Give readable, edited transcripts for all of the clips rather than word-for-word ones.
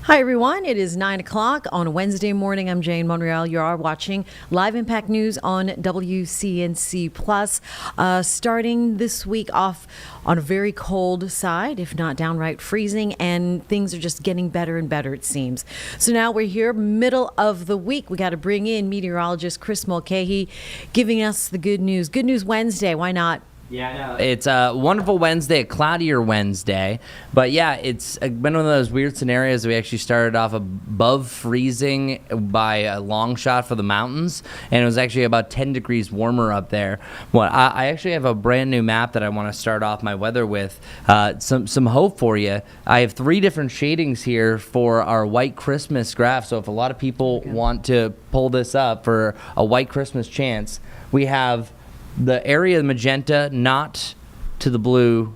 Hi, everyone. It is 9 o'clock on a Wednesday morning. I'm Jane Monreal. You are watching Live Impact News on WCNC Plus. Starting this week off on a very cold side, if not downright freezing, and things are just getting better and better, it seems. So now we're here, middle of the week. We got to bring in meteorologist Chris Mulcahy giving us the good news. Good News Wednesday. Why not? Yeah, I know. It's a wonderful Wednesday, a cloudier Wednesday. But yeah, it's been one of those weird scenarios. We actually started off above freezing by a long shot for the mountains, and it was actually about 10 degrees warmer up there. Well, I actually have a brand new map that I want to start off my weather with. Some hope for you. I have 3 different shadings here for our white Christmas graph. So if a lot of people want to pull this up for a white Christmas chance, we have the area of magenta, not to the blue,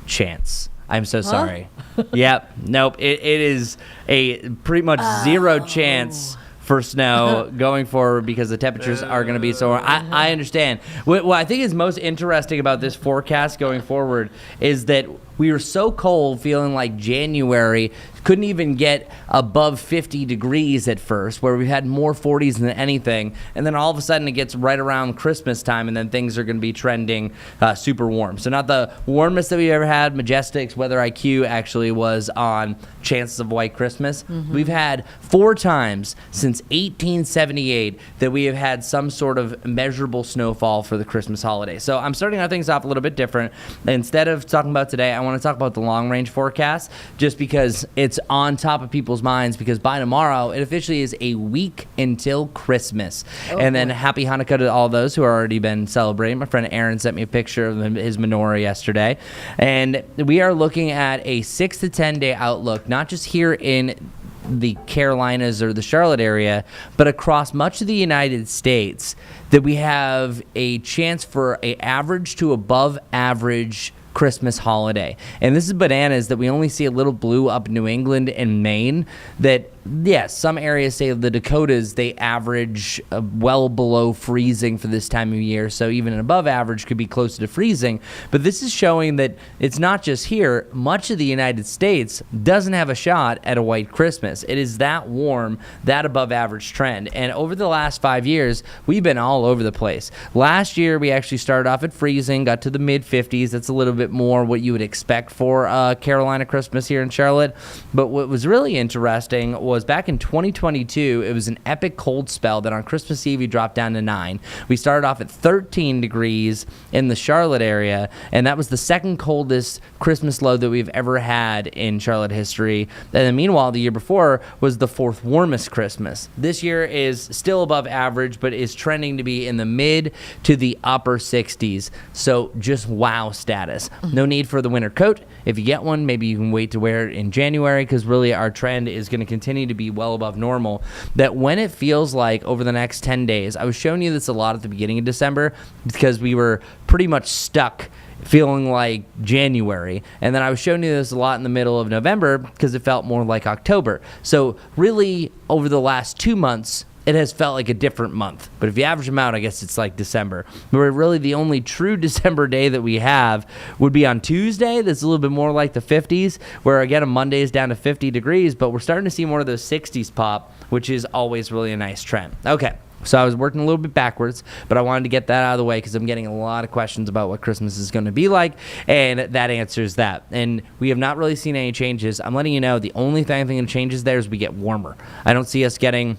chance. I'm so sorry. Yep. Nope. It is a pretty much zero chance for snow going forward because the temperatures are going to be so. I understand. What I think is most interesting about this forecast going forward is that we were so cold, feeling like January, couldn't even get above 50 degrees at first, where we had more 40s than anything, and then all of a sudden it gets right around Christmas time, and then things are going to be trending super warm. So not the warmest that we ever had. Majestic's Weather IQ actually was on chances of white Christmas. We've had 4 times since 1878 that we have had some sort of measurable snowfall for the Christmas holiday. So I'm starting our things off a little bit different. Instead of talking about today, I want to talk about the long-range forecast just because it's on top of people's minds, because by tomorrow, it officially is a week until Christmas. And then happy Hanukkah to all those who have already been celebrating. My friend Aaron sent me a picture of his menorah yesterday. And we are looking at a 6 to 10 day outlook, not just here in the Carolinas or the Charlotte area, but across much of the United States, that we have a chance for a average to above average Christmas holiday. And this is bananas that we only see a little blue up in New England and Maine. That, yes, some areas, say the Dakotas, they average well below freezing for this time of year. So even an above average could be closer to freezing. But this is showing that it's not just here. Much of the United States doesn't have a shot at a white Christmas. It is that warm, that above average trend. And over the last 5 years, we've been all over the place. Last year, we actually started off at freezing, got to the mid 50s. That's a little bit more what you would expect for Carolina Christmas here in Charlotte. But what was really interesting was back in 2022, it was an epic cold spell that on Christmas Eve we dropped down to 9. We started off at 13 degrees in the Charlotte area, and that was the second coldest Christmas low that we've ever had in Charlotte history. And then meanwhile, the year before was the fourth warmest Christmas. This year is still above average, but is trending to be in the mid to the upper 60s. So just wow status. No need for the winter coat. If you get one, maybe you can wait to wear it in January, because really our trend is going to continue to be well above normal. That when it feels like over the next 10 days, I was showing you this a lot at the beginning of December because we were pretty much stuck feeling like January. And then I was showing you this a lot in the middle of November because it felt more like October. So really over the last 2 months, it has felt like a different month. But if you average them out, I guess it's like December. Where really the only true December day that we have would be on Tuesday. That's a little bit more like the 50s, where again, on Monday is down to 50 degrees, but we're starting to see more of those 60s pop, which is always really a nice trend. Okay. So I was working a little bit backwards, but I wanted to get that out of the way because I'm getting a lot of questions about what Christmas is going to be like, and that answers that. And we have not really seen any changes. I'm letting you know the only thing I think changes there is we get warmer. I don't see us getting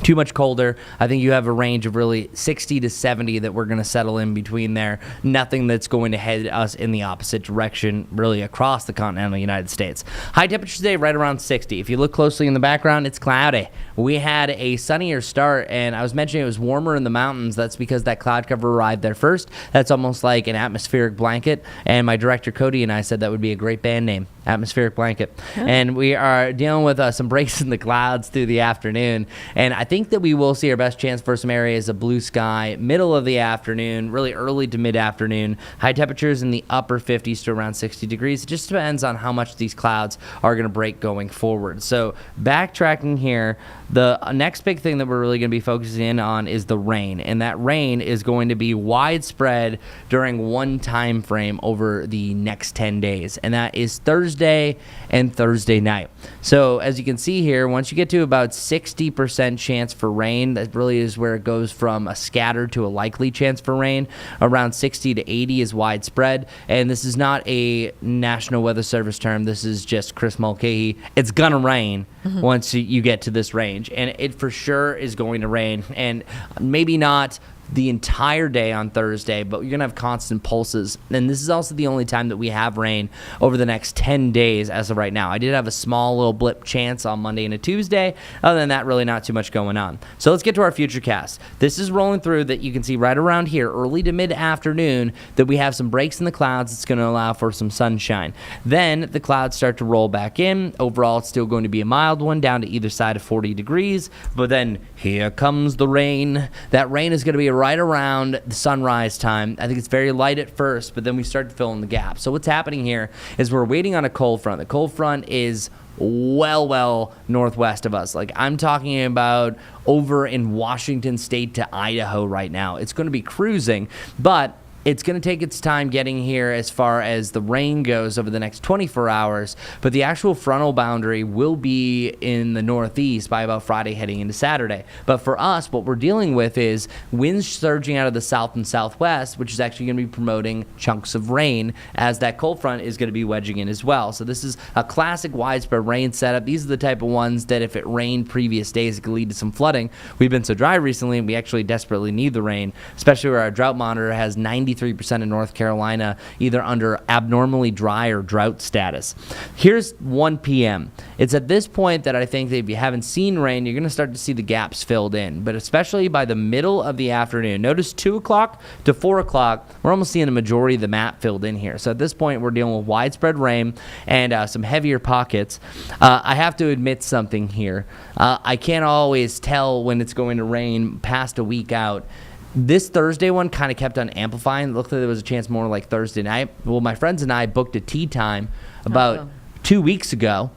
too much colder. I think you have a range of really 60 to 70 that we're going to settle in between there. Nothing that's going to head us in the opposite direction really across the continental United States. High temperatures today right around 60. If you look closely in the background, it's cloudy. We had a sunnier start, and I was mentioning it was warmer in the mountains. That's because that cloud cover arrived there first. That's almost like an atmospheric blanket, and my director Cody and I said that would be a great band name, Atmospheric Blanket. Yeah. And we are dealing with some breaks in the clouds through the afternoon, and I think that we will see our best chance for some areas of blue sky middle of the afternoon, really early to mid-afternoon. High temperatures in the upper 50s to around 60 degrees. It just depends on how much these clouds are going to break going forward. So backtracking here, the next big thing that we're really going to be focusing in on is the rain, and that rain is going to be widespread during one time frame over the next 10 days, and that is Thursday and Thursday night. So as you can see here, once you get to about 60% chance for rain, that really is where it goes from a scattered to a likely chance for rain. Around 60 to 80 is widespread, and this is not a National Weather Service term. This is just Chris Mulcahy. It's gonna rain once you get to this range, and it for sure is going to rain, and maybe not the entire day on Thursday, but you're going to have constant pulses. And this is also the only time that we have rain over the next 10 days as of right now. I did have a small little blip chance on Monday and a Tuesday. Other than that, really not too much going on. So let's get to our futurecast. This is rolling through that you can see right around here, early to mid-afternoon, that we have some breaks in the clouds. It's going to allow for some sunshine. Then the clouds start to roll back in. Overall, it's still going to be a mild one down to either side of 40 degrees. But then here comes the rain. That rain is going to be right around the sunrise time. I think it's very light at first, but then we start to fill in the gap. So what's happening here is we're waiting on a cold front. The cold front is well northwest of us. Like, I'm talking about over in Washington State to Idaho right now. It's going to be cruising, but it's going to take its time getting here as far as the rain goes over the next 24 hours, but the actual frontal boundary will be in the northeast by about Friday heading into Saturday. But for us, what we're dealing with is winds surging out of the south and southwest, which is actually going to be promoting chunks of rain as that cold front is going to be wedging in as well. So this is a classic widespread rain setup. These are the type of ones that if it rained previous days, it could lead to some flooding. We've been so dry recently, and we actually desperately need the rain, especially where our drought monitor has 90 83% in North Carolina, either under abnormally dry or drought status. Here's 1 p.m. It's at this point that I think that if you haven't seen rain, you're going to start to see the gaps filled in, but especially by the middle of the afternoon. Notice 2 o'clock to 4 o'clock, we're almost seeing the majority of the map filled in here. So at this point, we're dealing with widespread rain and some heavier pockets. I have to admit something here. I can't always tell when it's going to rain past a week out. This Thursday one kind of kept on amplifying. It looked like there was a chance more like Thursday night. Well, my friends and I booked a tea time about 2 weeks ago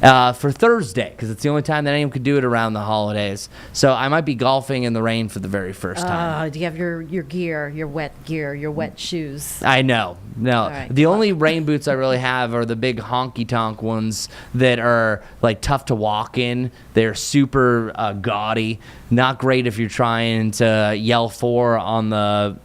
for Thursday, because it's the only time that anyone could do it around the holidays. So I might be golfing in the rain for the very first time. Do you have your gear, your wet shoes? I know. No. Right. The only rain boots I really have are the big honky-tonk ones that are like tough to walk in. They're super gaudy. Not great if you're trying to yell four on the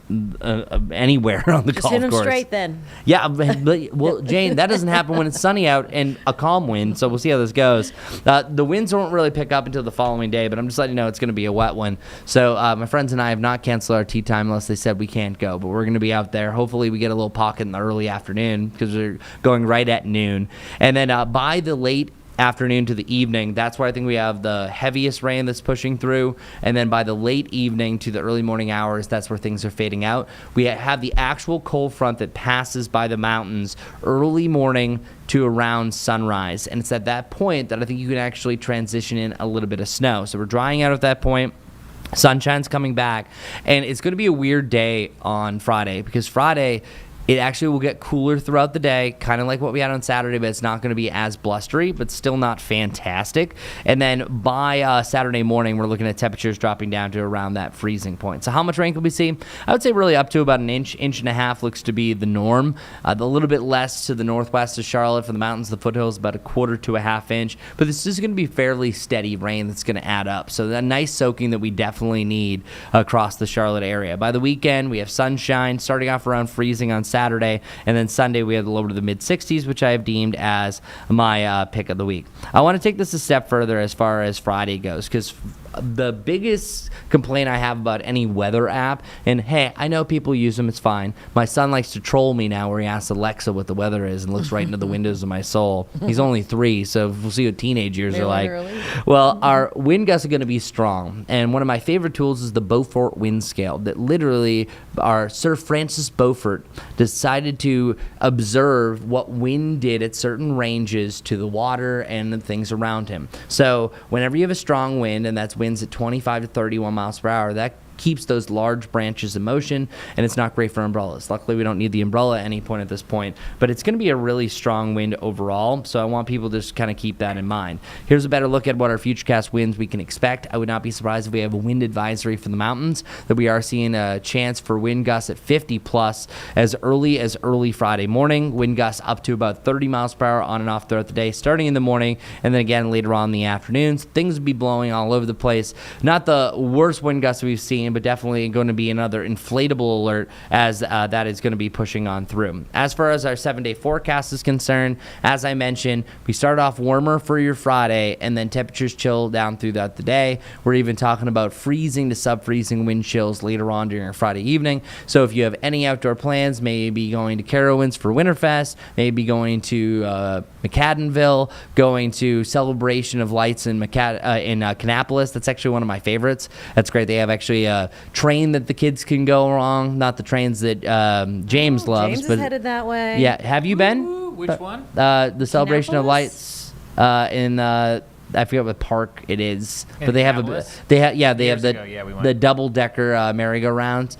anywhere on the Just golf hit them course. straight then. Yeah, but, well, Jane, that doesn't happen when it's sunny out and a calm wind, so we'll see how this goes. The winds won't really pick up until the following day, but I'm just letting you know it's going to be a wet one. So my friends and I have not canceled our tea time unless they said we can't go, but we're going to be out there. Hopefully we get a little pocket in the early afternoon because we're going right at noon. And then by the late afternoon to the evening, that's where I think we have the heaviest rain that's pushing through, and then by the late evening to the early morning hours, that's where things are fading out. We have the actual cold front that passes by the mountains early morning to around sunrise, and it's at that point that I think you can actually transition in a little bit of snow. So we're drying out at that point. Sunshine's coming back, and it's going to be a weird day on Friday, because Friday it actually will get cooler throughout the day, kind of like what we had on Saturday, but it's not going to be as blustery, but still not fantastic. And then by Saturday morning, we're looking at temperatures dropping down to around that freezing point. So how much rain can we see? I would say really up to about an inch and a half looks to be the norm. A little bit less to the northwest of Charlotte for the mountains, the foothills, about a quarter to a half inch. But this is going to be fairly steady rain that's going to add up. So that nice soaking that we definitely need across the Charlotte area. By the weekend, we have sunshine starting off around freezing on Saturday, and then Sunday we have the lower to the mid-60s, which I have deemed as my pick of the week. I want to take this a step further as far as Friday goes, because the biggest complaint I have about any weather app, and hey, I know people use them, it's fine. My son likes to troll me now where he asks Alexa what the weather is and looks right into the windows of my soul. He's only 3, so we'll see what teenage years are like. Well, our wind gusts are going to be strong, and one of my favorite tools is the Beaufort wind scale that literally our Sir Francis Beaufort decided to observe what wind did at certain ranges to the water and the things around him. So whenever you have a strong wind, and that's winds at 25 to 31 miles per hour, that keeps those large branches in motion, and it's not great for umbrellas. Luckily, we don't need the umbrella at any point at this point, but it's going to be a really strong wind overall, so I want people to just kind of keep that in mind. Here's a better look at what our futurecast winds we can expect. I would not be surprised if we have a wind advisory for the mountains, that we are seeing a chance for wind gusts at 50 plus as early Friday morning. Wind gusts up to about 30 miles per hour on and off throughout the day, starting in the morning, and then again later on in the afternoons. Things will be blowing all over the place. Not the worst wind gusts we've seen, but definitely going to be another inflatable alert as that is going to be pushing on through. As far as our 7-day forecast is concerned, as I mentioned, we start off warmer for your Friday, and then temperatures chill down throughout the day. We're even talking about freezing to sub-freezing wind chills later on during our Friday evening. So if you have any outdoor plans, maybe going to Carowinds for Winterfest, maybe going to McAdenville, going to Celebration of Lights in Kannapolis. That's actually one of my favorites. That's great. They have actually a train that the kids can go along, not the trains that James loves. James is headed that way. Yeah, have you been? Ooh, which one? The Celebration of Kannapolis? Lights in I forget what park it is, In but they have Kannapolis? we have Years the ago, yeah, we went. the double-decker merry-go-rounds.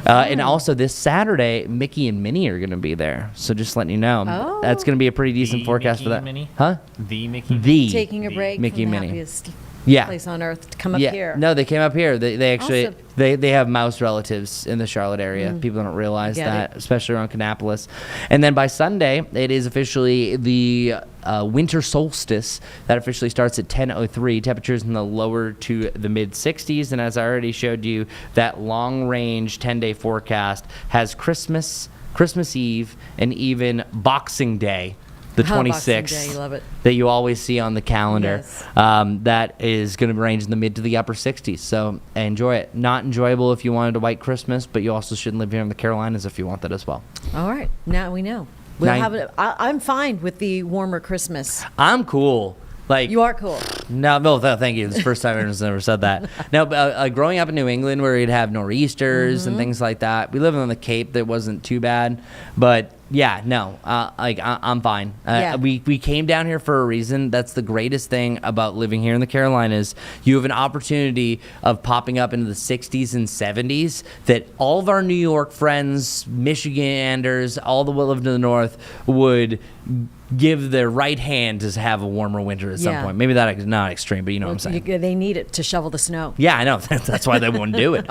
And also this Saturday, Mickey and Minnie are going to be there. So just letting you know, Oh. that's going to be a pretty decent The forecast Mickey for that. and Minnie? Huh? The Mickey. The Taking a break Mickey from the Minnie. happiest Yeah. place on earth to come up Yeah, here. no, they came up here. They actually Awesome. they have mouse relatives in the Charlotte area. People don't realize Get that, it. especially around Kannapolis. And then by Sunday, it is officially the winter solstice that officially starts at 10:03. Temperatures in the lower to the mid 60s, and as I already showed you, that long range 10-day forecast has Christmas Eve, and even Boxing Day the Boxing 26th, Day, you love it. that you always see on the calendar. Yes. That is going to range in the mid to the upper 60s. So enjoy it. Not enjoyable if you wanted a white Christmas, but you also shouldn't live here in the Carolinas if you want that as well. All right, now we know. We'll Now- have it. I'm fine with the warmer Christmas. I'm cool. Like, You are cool. No, thank you. It's the first time anyone's ever said that. No, but growing up in New England where we'd have nor'easters and things like that, we lived on the Cape that wasn't too bad. But yeah, no, I'm fine. Yeah. We came down here for a reason. That's the greatest thing about living here in the Carolinas. You have an opportunity of popping up into the 60s and 70s that all of our New York friends, Michiganders, all the way lived in the north would give their right hand to have a warmer winter at some Yeah. point. Maybe that is not extreme, but you know what I'm saying. They need it to shovel the snow. Yeah, I know. That's why they won't do it.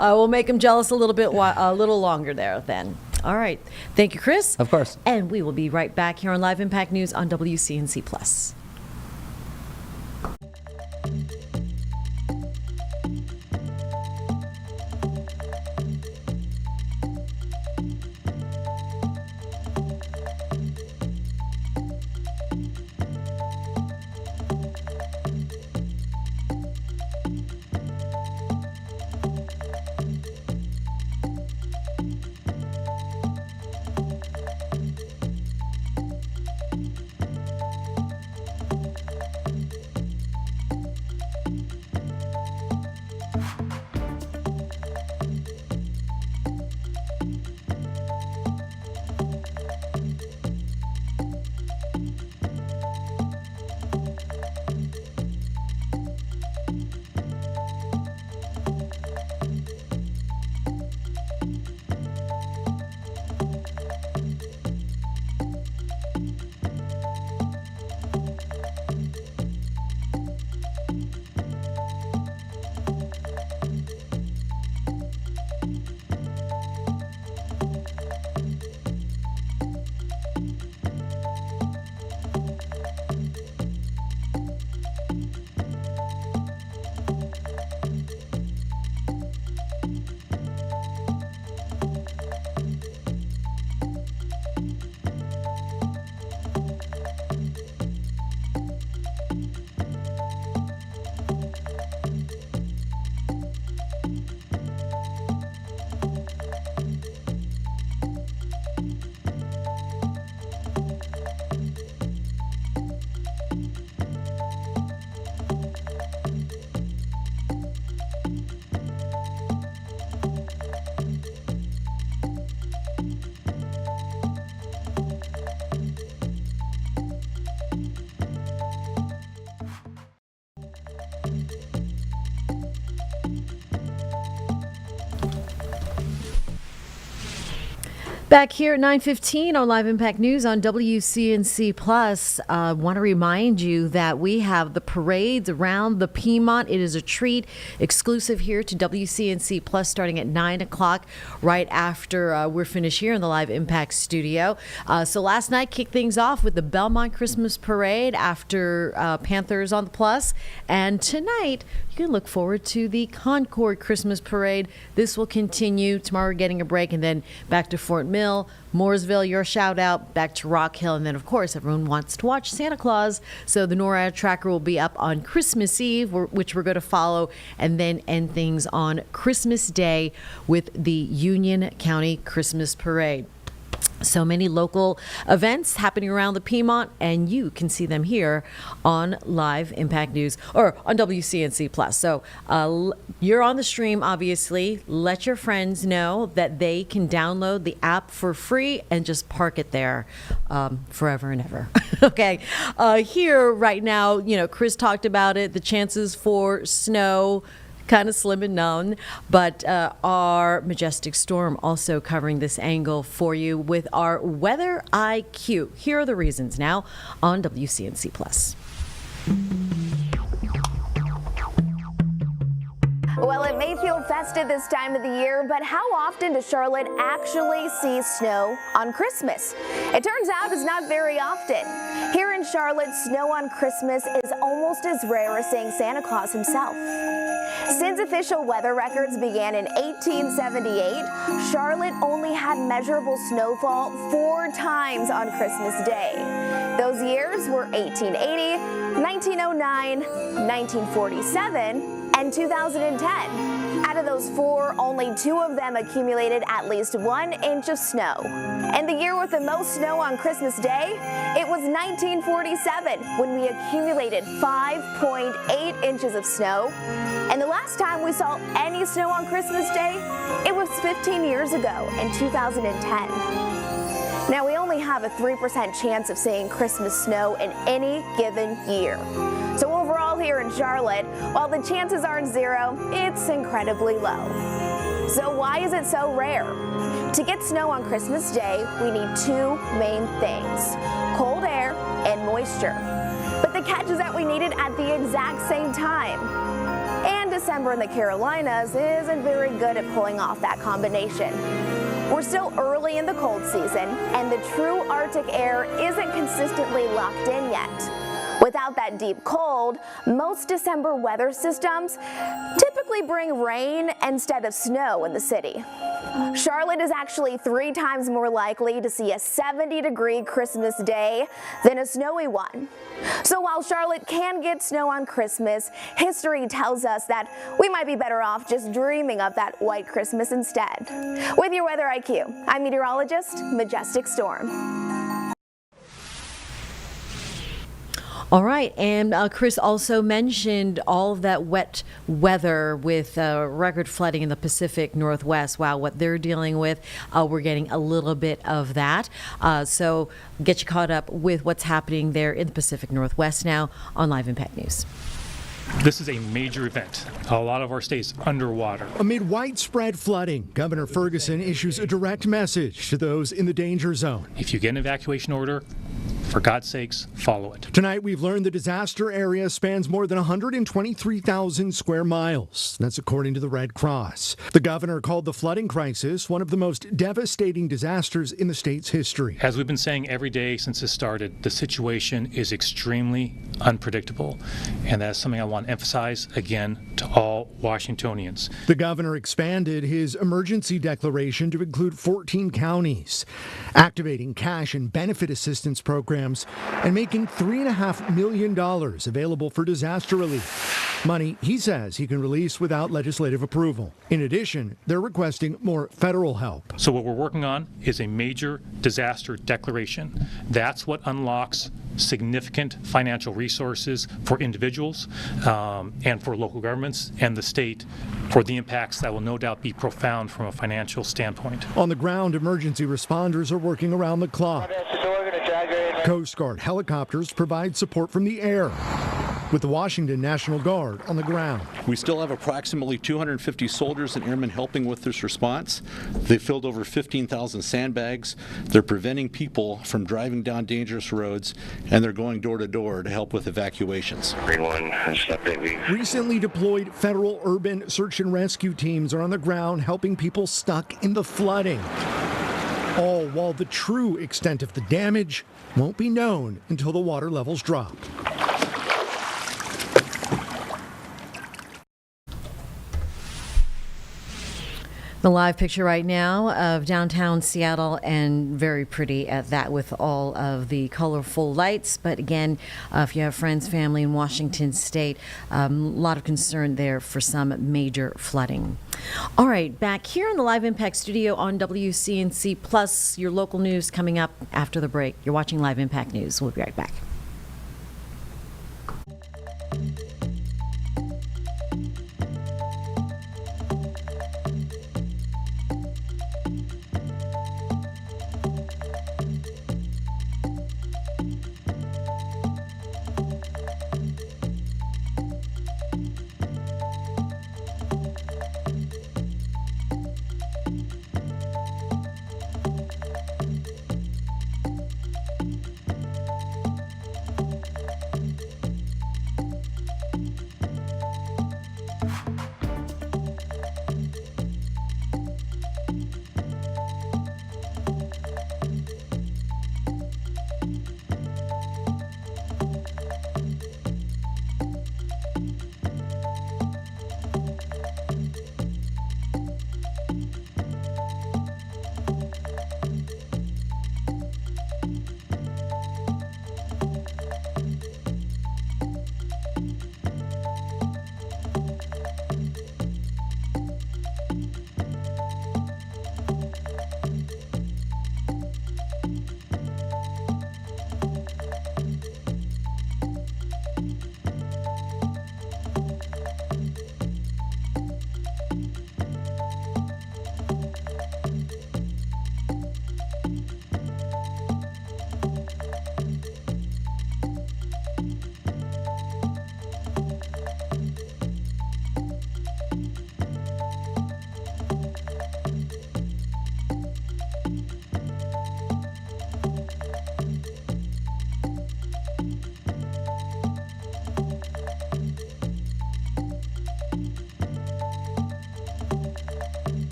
We'll make them jealous a little longer there then. All right. Thank you, Chris. Of course. And we will be right back here on Live Impact News on WCNC Plus. Back here at 9:15 on Live Impact News on WCNC Plus. Want to remind you that we have the parades around the Piedmont. It is a treat, exclusive here to WCNC Plus, starting at 9 o'clock, right after we're finished here in the Live Impact studio. So last night kicked things off with the Belmont Christmas Parade after Panthers on the Plus, and tonight you can look forward to the Concord Christmas Parade. This will continue tomorrow. We're getting a break, and then back to Fort Mill, Mooresville, your shout out, back to Rock Hill, and then of course everyone wants to watch Santa Claus, so the NORAD tracker will be up on Christmas Eve, which we're going to follow, and then end things on Christmas Day with the Union County Christmas Parade. So many local events happening around the Piedmont, and you can see them here on Live Impact News or on WCNC Plus. So you're on the stream, obviously. Let your friends know that they can download the app for free and just park it there forever and ever. Okay. Here right now, Chris talked about it, the chances for snow, kind of slim and none, but our Majestic Storm also covering this angle for you with our Weather IQ. Here are the reasons now on WCNC Plus. Well, it may feel festive this time of the year, but how often does Charlotte actually see snow on Christmas? It turns out it's not very often. Here in Charlotte, snow on Christmas is almost as rare as seeing Santa Claus himself. Since official weather records began in 1878, Charlotte only had measurable snowfall 4 times on Christmas Day. Those years were 1880, 1909, 1947, and 2010. Out of those 4, only 2 of them accumulated at least 1 inch of snow. And the year with the most snow on Christmas Day, it was 1947, when we accumulated 5.8 inches of snow. And the last time we saw any snow on Christmas Day, it was 15 years ago in 2010. Now, we only have a 3% chance of seeing Christmas snow in any given year. So overall here in Charlotte, while the chances aren't 0, it's incredibly low. So why is it so rare? To get snow on Christmas Day, we need 2 main things: cold air and moisture. But the catch is that we need it at the exact same time. And December in the Carolinas isn't very good at pulling off that combination. We're still early in the cold season, and the true Arctic air isn't consistently locked in yet. Without that deep cold, most December weather systems typically bring rain instead of snow in the city. Charlotte is actually 3 times more likely to see a 70-degree Christmas day than a snowy one. So while Charlotte can get snow on Christmas, history tells us that we might be better off just dreaming of that white Christmas instead. With your Weather IQ, I'm meteorologist Majestic Storm. All right, and Chris also mentioned all of that wet weather with record flooding in the Pacific Northwest. Wow, what they're dealing with, we're getting a little bit of that. So get you caught up with what's happening there in the Pacific Northwest now on Live Impact News. This is a major event. A lot of our state's underwater. Amid widespread flooding, Governor Ferguson issues a direct message to those in the danger zone. If you get an evacuation order, for God's sakes, follow it. Tonight, we've learned the disaster area spans more than 123,000 square miles. That's according to the Red Cross. The governor called the flooding crisis one of the most devastating disasters in the state's history. As we've been saying every day since this started, the situation is extremely unpredictable. And that's something I want to emphasize again to all Washingtonians. The governor expanded his emergency declaration to include 14 counties, activating cash and benefit assistance programs and making $3.5 million available for disaster relief. Money he says he can release without legislative approval. In addition, they're requesting more federal help. So what we're working on is a major disaster declaration. That's what unlocks significant financial resources for individuals and for local governments and the state for the impacts that will no doubt be profound from a financial standpoint. On the ground, emergency responders are working around the clock. Coast Guard helicopters provide support from the air, with the Washington National Guard on the ground. We still have approximately 250 soldiers and airmen helping with this response. They filled over 15,000 sandbags. They're preventing people from driving down dangerous roads, and they're going door to door to help with evacuations. Recently deployed federal urban search and rescue teams are on the ground helping people stuck in the flooding. All while the true extent of the damage won't be known until the water levels drop. The live picture right now of downtown Seattle, and very pretty at that with all of the colorful lights. But again, if you have friends, family in Washington State, a lot of concern there for some major flooding. All right, back here in the Live Impact studio on WCNC Plus, your local news coming up after the break. You're watching Live Impact News. We'll be right back.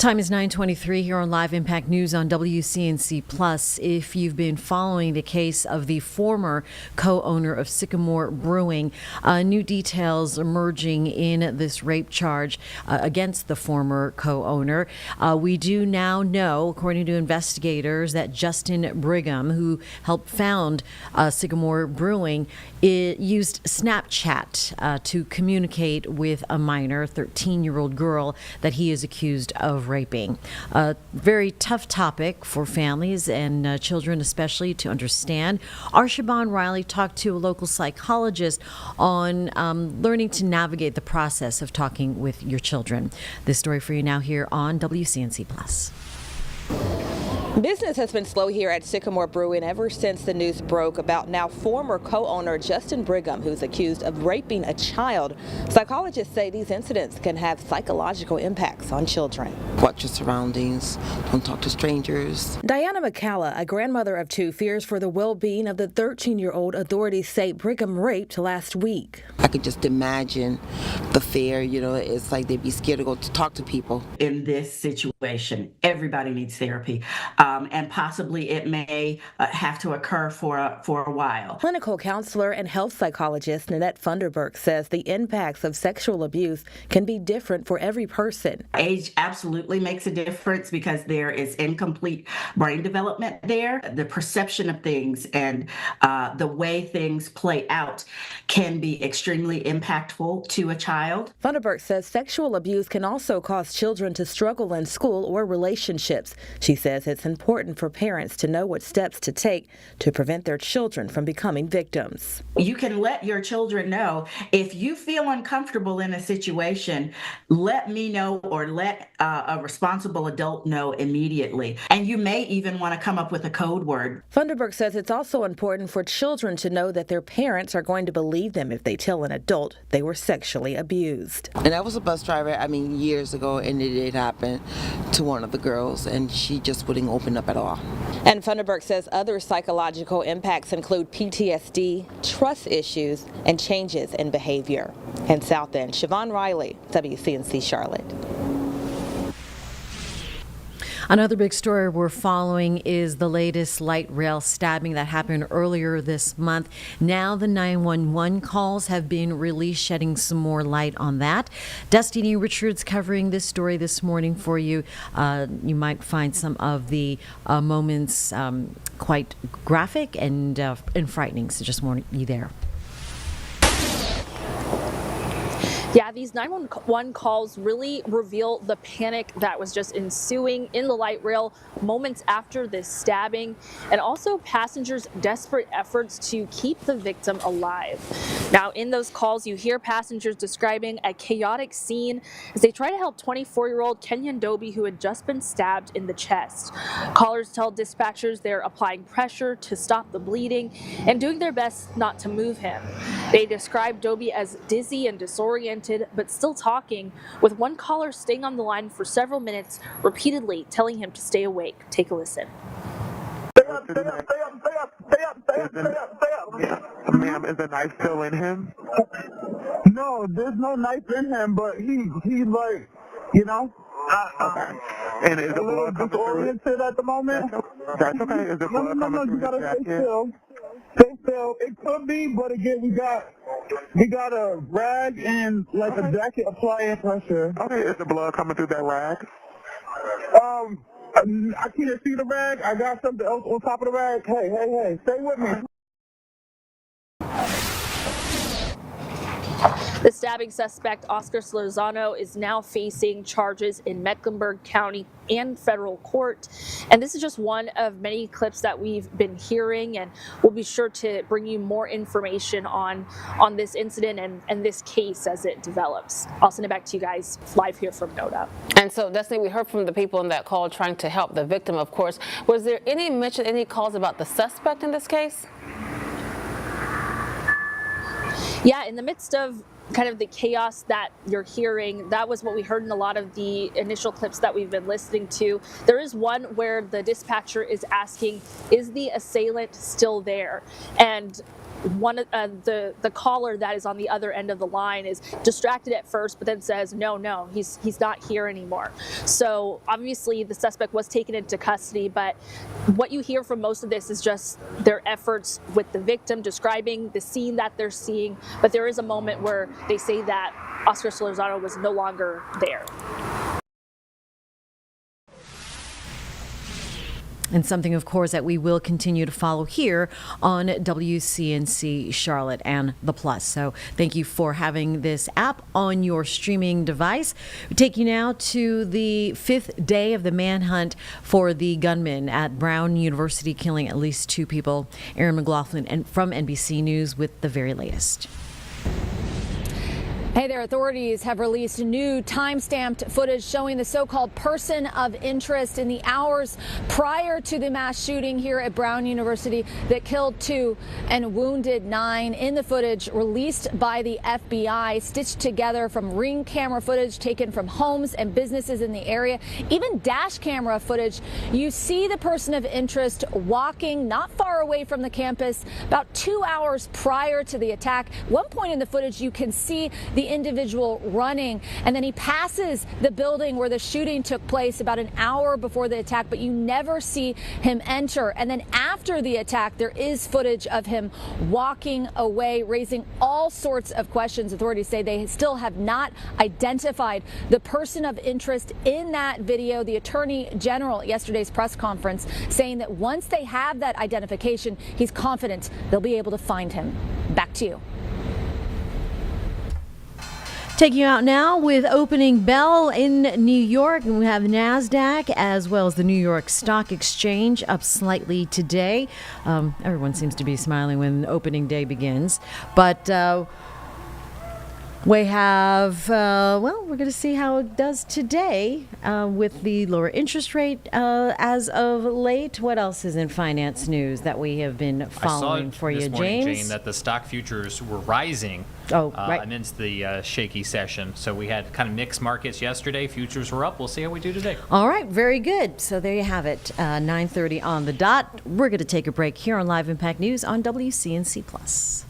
Time is 9:23 here on Live Impact News on WCNC Plus. If you've been following the case of the former co-owner of Sycamore Brewing, new details emerging in this rape charge against the former co-owner. We do now know, according to investigators, that Justin Brigham, who helped found Sycamore Brewing, used Snapchat to communicate with a minor, 13-year-old girl, that he is accused of raping. A very tough topic for families and children especially to understand. Our Siobhan Riley talked to a local psychologist on learning to navigate the process of talking with your children. This story for you now here on WCNC Plus. Business has been slow here at Sycamore Brewing ever since the news broke about now former co-owner Justin Brigham, who's accused of raping a child. Psychologists say these incidents can have psychological impacts on children. Watch your surroundings. Don't talk to strangers. Diana McCalla, a grandmother of two, fears for the well-being of the 13-year-old authorities say Brigham raped last week. I could just imagine the fear. It's like they'd be scared to go to talk to people. In this situation, everybody needs therapy. And possibly it may have to occur for a while. Clinical counselor and health psychologist Nanette Funderburk says the impacts of sexual abuse can be different for every person. Age absolutely makes a difference because there is incomplete brain development there. The perception of things and the way things play out can be extremely impactful to a child. Funderburk says sexual abuse can also cause children to struggle in school or relationships. She says it's important for parents to know what steps to take to prevent their children from becoming victims. You can let your children know if you feel uncomfortable in a situation, let me know or let a responsible adult know immediately. And you may even want to come up with a code word. Funderburk says it's also important for children to know that their parents are going to believe them if they tell an adult they were sexually abused. And I was a bus driver, years ago, and it did happen to one of the girls, and she just wouldn't open up at all. And Funderburk says other psychological impacts include PTSD, trust issues, and changes in behavior. In South End, Siobhan Riley, WCNC Charlotte. Another big story we're following is the latest light rail stabbing that happened earlier this month. Now the 911 calls have been released, shedding some more light on that. Destiny Richards covering this story this morning for you. You might find some of the moments quite graphic and frightening, so just warn you there. Yeah, these 911 calls really reveal the panic that was just ensuing in the light rail moments after this stabbing, and also passengers' desperate efforts to keep the victim alive. Now, in those calls, you hear passengers describing a chaotic scene as they try to help 24-year-old Kenyon Doby, who had just been stabbed in the chest. Callers tell dispatchers they're applying pressure to stop the bleeding and doing their best not to move him. They describe Doby as dizzy and disoriented, but still talking, with one caller staying on the line for several minutes, repeatedly telling him to stay awake. Take a listen. Stay up, stay up, stay up, stay up, stay up, stay up, stay up, stay up. Ma'am, is the knife still in him? No, there's no knife in him, but he's like, Okay. And is the blood coming through? Disoriented at the moment. That's okay. Is the blood coming through you gotta his stay jacket? still. Stay still. It could be, but again, we got a rag and like a jacket applying pressure. Okay, is the blood coming through that rag? I can't see the rag. I got something else on top of the rag. Hey, stay with me. The stabbing suspect, Oscar Lozano, is now facing charges in Mecklenburg County and federal court. And this is just one of many clips that we've been hearing, and we'll be sure to bring you more information on this incident and this case as it develops. I'll send it back to you guys live here from NODA. And so, Destiny, we heard from the people in that call trying to help the victim, of course. Was there any mention, any calls about the suspect in this case? Yeah, in the midst of kind of the chaos that you're hearing, that was what we heard in a lot of the initial clips that we've been listening to. There is one where the dispatcher is asking, is the assailant still there? And the caller that is on the other end of the line is distracted at first, but then says, no, he's not here anymore. So obviously the suspect was taken into custody, but what you hear from most of this is just their efforts with the victim describing the scene that they're seeing. But there is a moment where they say that Oscar Solorzano was no longer there. And something, of course, that we will continue to follow here on WCNC Charlotte and the Plus. So thank you for having this app on your streaming device. We take you now to the 5th day of the manhunt for the gunman at Brown University, killing at least 2 people. Aaron McLaughlin and from NBC News with the very latest. Hey there, authorities have released new time-stamped footage showing the so-called person of interest in the hours prior to the mass shooting here at Brown University that killed 2 and wounded 9. In the footage released by the FBI, stitched together from Ring camera footage taken from homes and businesses in the area, even dash camera footage, you see the person of interest walking not far away from the campus about 2 hours prior to the attack. One point in the footage you can see the individual running, and then he passes the building where the shooting took place about an hour before the attack, but you never see him enter. And then after the attack, there is footage of him walking away, raising all sorts of questions. Authorities say they still have not identified the person of interest in that video. The Attorney General at yesterday's press conference saying that once they have that identification, he's confident they'll be able to find him. Back to you. Taking you out now with opening bell in New York, and we have NASDAQ as well as the New York Stock Exchange up slightly today. Everyone seems to be smiling when opening day begins, but we have, we're going to see how it does today with the lower interest rate as of late. What else is in finance news that we have been following for you, this morning, James? Jane, that the stock futures were rising right. amidst the shaky session. So we had kind of mixed markets yesterday. Futures were up. We'll see how we do today. All right, very good. So there you have it, 9:30 on the dot. We're going to take a break here on Live Impact News on WCNC Plus.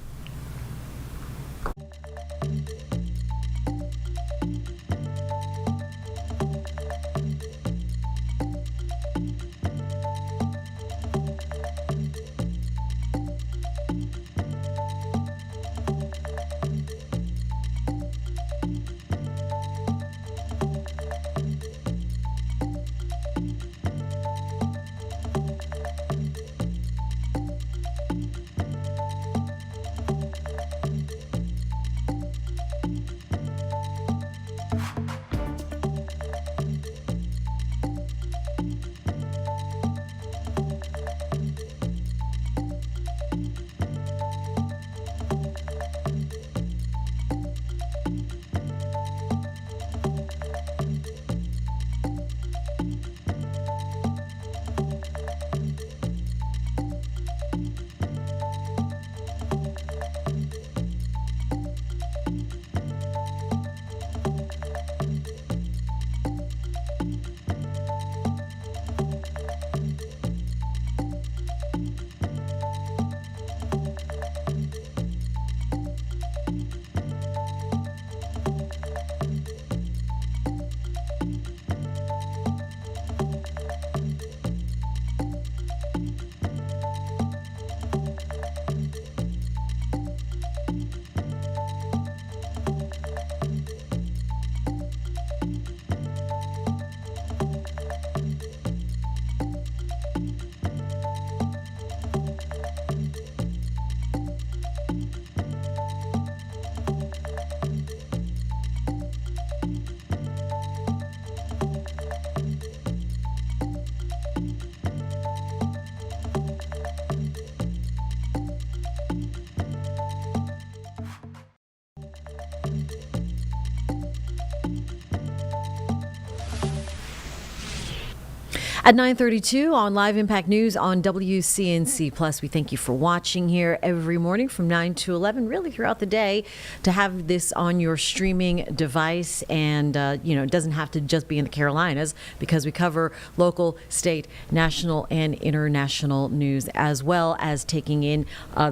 At 9:32 on Live Impact News on WCNC Plus, we thank you for watching here every morning from 9 to 11, really throughout the day, to have this on your streaming device. And, it doesn't have to just be in the Carolinas, because we cover local, state, national, and international news, as well as taking in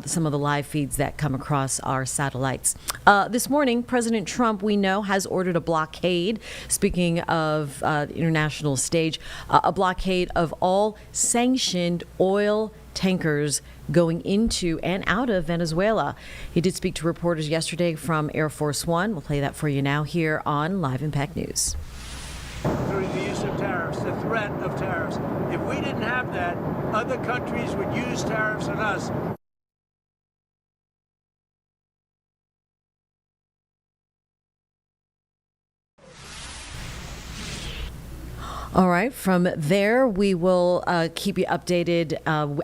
some of the live feeds that come across our satellites. This morning, President Trump, we know, has ordered a blockade. Speaking of the international stage, a blockade of all sanctioned oil tankers going into and out of Venezuela. He did speak to reporters yesterday from Air Force One. We'll play that for you now here on Live Impact News. Through the use of tariffs, the threat of tariffs. If we didn't have that, other countries would use tariffs on us. All right. From there, we will keep you updated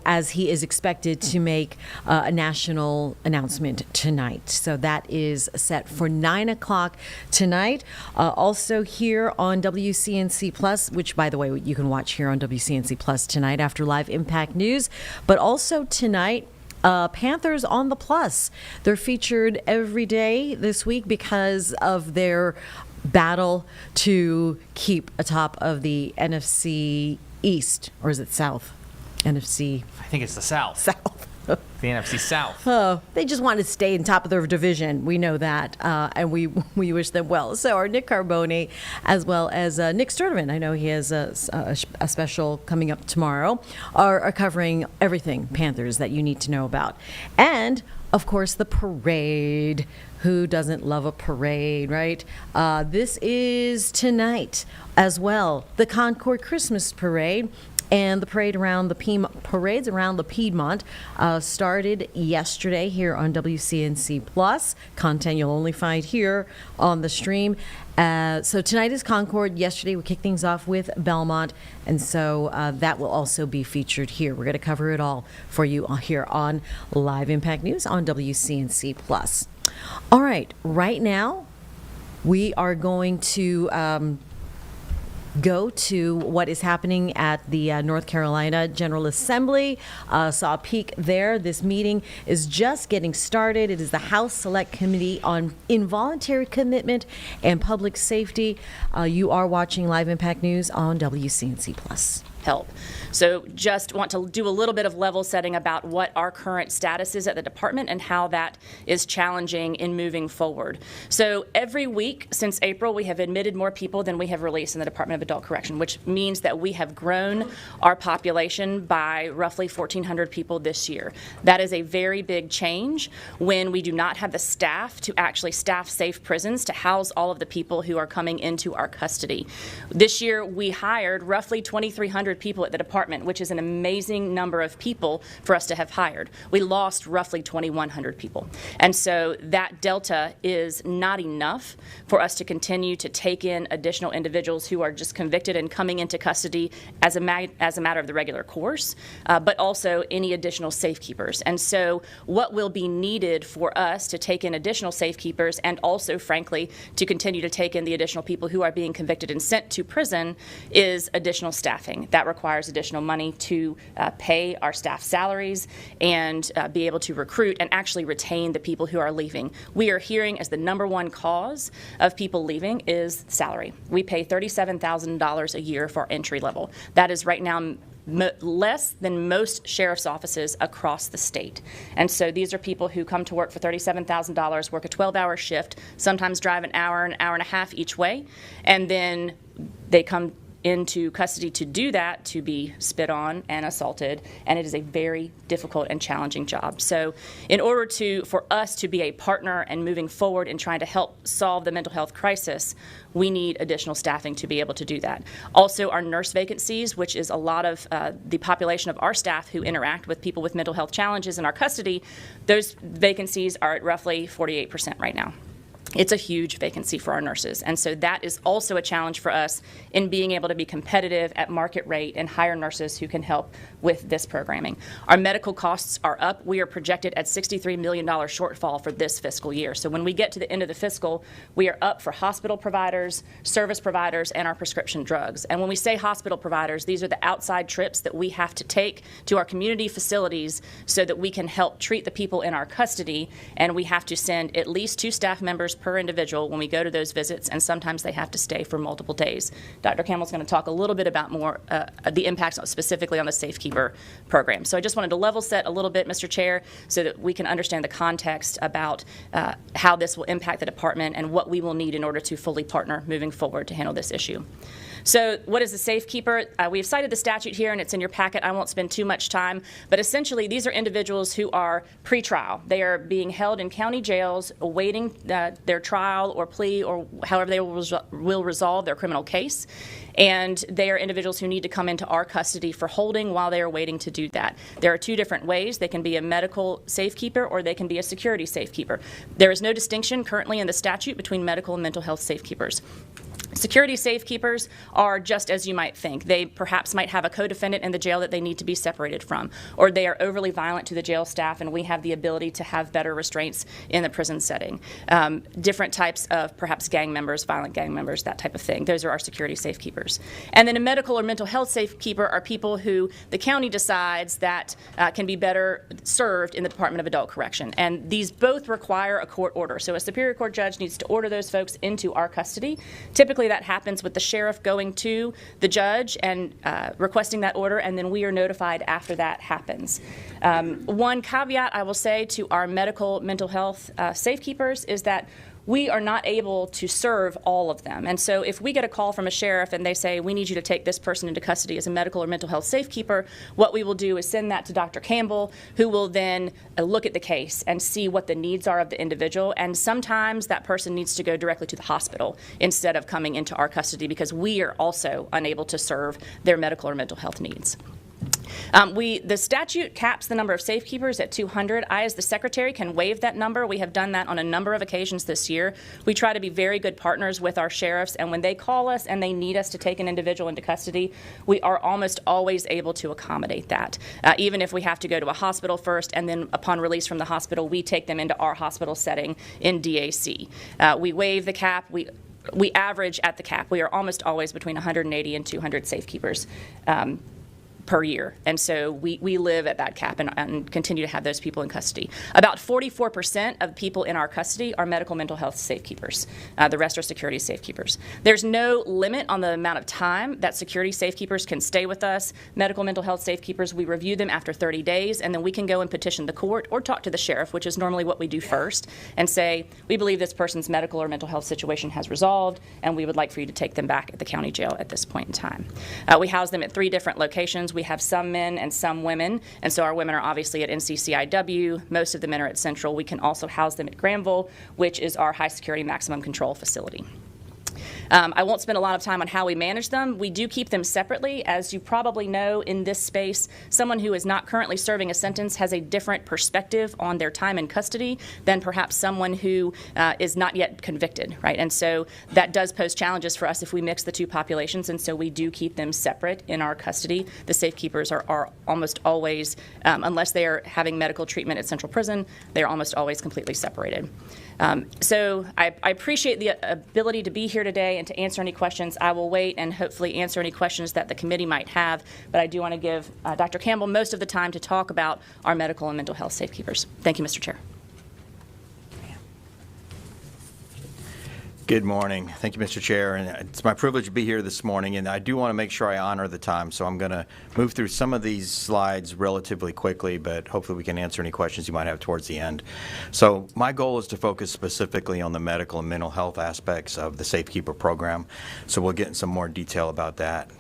as he is expected to make a national announcement tonight. So that is set for 9 o'clock tonight. Also here on WCNC Plus, which, by the way, you can watch here on WCNC Plus tonight after Live Impact News. But also tonight, Panthers on the Plus. They're featured every day this week because of their battle to keep atop of the NFC East, or is it South? NFC. I think it's the South. South. The NFC South. Oh, they just want to stay in top of their division. We know that, and we wish them well. So our Nick Carboni, as well as Nick Sturtevant, I know he has a special coming up tomorrow, are covering everything Panthers that you need to know about. And, of course, the parade. Who doesn't love a parade, right? This is tonight as well. The Concord Christmas Parade and the parade around the parades around the Piedmont started yesterday here on WCNC Plus. Content you'll only find here on the stream. So tonight is Concord. Yesterday we kicked things off with Belmont, and so that will also be featured here. We're going to cover it all for you here on Live Impact News on WCNC Plus. All right, right now we are going to go to what is happening at the North Carolina General Assembly. Saw a peek there. This meeting is just getting started. It is the House Select Committee on Involuntary Commitment and Public Safety. You are watching Live Impact News on WCNC Plus. Help. So just want to do a little bit of level setting about what our current status is at the department and how that is challenging in moving forward. So every week since April, we have admitted more people than we have released in the Department of Adult Correction, which means that we have grown our population by roughly 1,400 people this year. That is a very big change when we do not have the staff to actually staff safe prisons to house all of the people who are coming into our custody. This year, we hired roughly 2,300 people at the department, which is an amazing number of people for us to have hired. We lost roughly 2,100 people. And so that delta is not enough for us to continue to take in additional individuals who are just convicted and coming into custody as a matter of the regular course, but also any additional safekeepers. And so what will be needed for us to take in additional safekeepers and also, frankly, to continue to take in the additional people who are being convicted and sent to prison is additional staffing. That requires additional money to pay our staff salaries and be able to recruit and actually retain the people who are leaving. We are hearing as the number one cause of people leaving is salary. We pay $37,000 a year for entry level. That is right now less than most sheriff's offices across the state. And so these are people who come to work for $37,000, work a 12-hour shift, sometimes drive an hour and a half each way, and then they come into custody to do that, to be spit on and assaulted, and it is a very difficult and challenging job. So in order for us to be a partner and moving forward in trying to help solve the mental health crisis, we need additional staffing to be able to do that. Also, our nurse vacancies, which is a lot of the population of our staff who interact with people with mental health challenges in our custody, those vacancies are at roughly 48% right now. It's a huge vacancy for our nurses. And so that is also a challenge for us in being able to be competitive at market rate and hire nurses who can help with this programming. Our medical costs are up. We are projected at $63 million shortfall for this fiscal year. So when we get to the end of the fiscal, we are up for hospital providers, service providers, and our prescription drugs. And when we say hospital providers, these are the outside trips that we have to take to our community facilities so that we can help treat the people in our custody. And we have to send at least 2 staff members per individual when we go to those visits, and sometimes they have to stay for multiple days. Dr. Campbell's going to talk a little bit about more the impacts specifically on the Safekeeper program. So I just wanted to level set a little bit, Mr. Chair, so that we can understand the context about how this will impact the department and what we will need in order to fully partner moving forward to handle this issue. So what is the Safekeeper? We've cited the statute here, and it's in your packet. I won't spend too much time, but essentially these are individuals who are pretrial. They are being held in county jails awaiting their trial or plea or however they will resolve their criminal case. And they are individuals who need to come into our custody for holding while they are waiting to do that. There are 2 different ways. They can be a medical safekeeper or they can be a security safekeeper. There is no distinction currently in the statute between medical and mental health safekeepers. Security safekeepers are just as you might think. They perhaps might have a co-defendant in the jail that they need to be separated from, or they are overly violent to the jail staff and we have the ability to have better restraints in the prison setting. Different types of perhaps gang members, violent gang members, that type of thing. Those are our security safekeepers. And then a medical or mental health safekeeper are people who the county decides that can be better served in the Department of Adult Correction. And these both require a court order. So a Superior Court judge needs to order those folks into our custody. Typically that happens with the sheriff going to the judge and requesting that order, and then we are notified after that happens. One caveat I will say to our medical mental health safekeepers is that we are not able to serve all of them. And so if we get a call from a sheriff and they say, we need you to take this person into custody as a medical or mental health safekeeper, what we will do is send that to Dr. Campbell, who will then look at the case and see what the needs are of the individual. And sometimes that person needs to go directly to the hospital instead of coming into our custody because we are also unable to serve their medical or mental health needs. The statute caps the number of safekeepers at 200. I, as the secretary, can waive that number. We have done that on a number of occasions this year. We try to be very good partners with our sheriffs, and when they call us and they need us to take an individual into custody, we are almost always able to accommodate that. Even if we have to go to a hospital first, and then upon release from the hospital, we take them into our hospital setting in DAC. We waive the cap. We average at the cap. We are almost always between 180 and 200 safekeepers per year. And so we live at that cap and continue to have those people in custody. About 44% of people in our custody are medical mental health safekeepers. The rest are security safekeepers. There's no limit on the amount of time that security safekeepers can stay with us. Medical mental health safekeepers, we review them after 30 days, and then we can go and petition the court or talk to the sheriff, which is normally what we do first, and say, we believe this person's medical or mental health situation has resolved, and we would like for you to take them back at the county jail at this point in time. We house them at 3 different locations. We have some men and some women, and so our women are obviously at NCCIW. Most of the men are at Central. We can also house them at Granville, which is our high security maximum control facility. I won't spend a lot of time on how we manage them. We do keep them separately. As you probably know, in this space, someone who is not currently serving a sentence has a different perspective on their time in custody than perhaps someone who is not yet convicted, right? And so that does pose challenges for us if we mix the 2 populations, and so we do keep them separate in our custody. The safekeepers are almost always, unless they are having medical treatment at Central Prison, they are almost always completely separated. So I appreciate the ability to be here today and to answer any questions. I will wait and hopefully answer any questions that the committee might have, but I do want to give Dr. Campbell most of the time to talk about our medical and mental health safekeepers. Thank you, Mr. Chair. Good morning. Thank you, Mr. Chair. And it's my privilege to be here this morning, and I do want to make sure I honor the time, so I'm going to move through some of these slides relatively quickly, but hopefully we can answer any questions you might have towards the end. So my goal is to focus specifically on the medical and mental health aspects of the Safekeeper program, so we'll get in some more detail about that.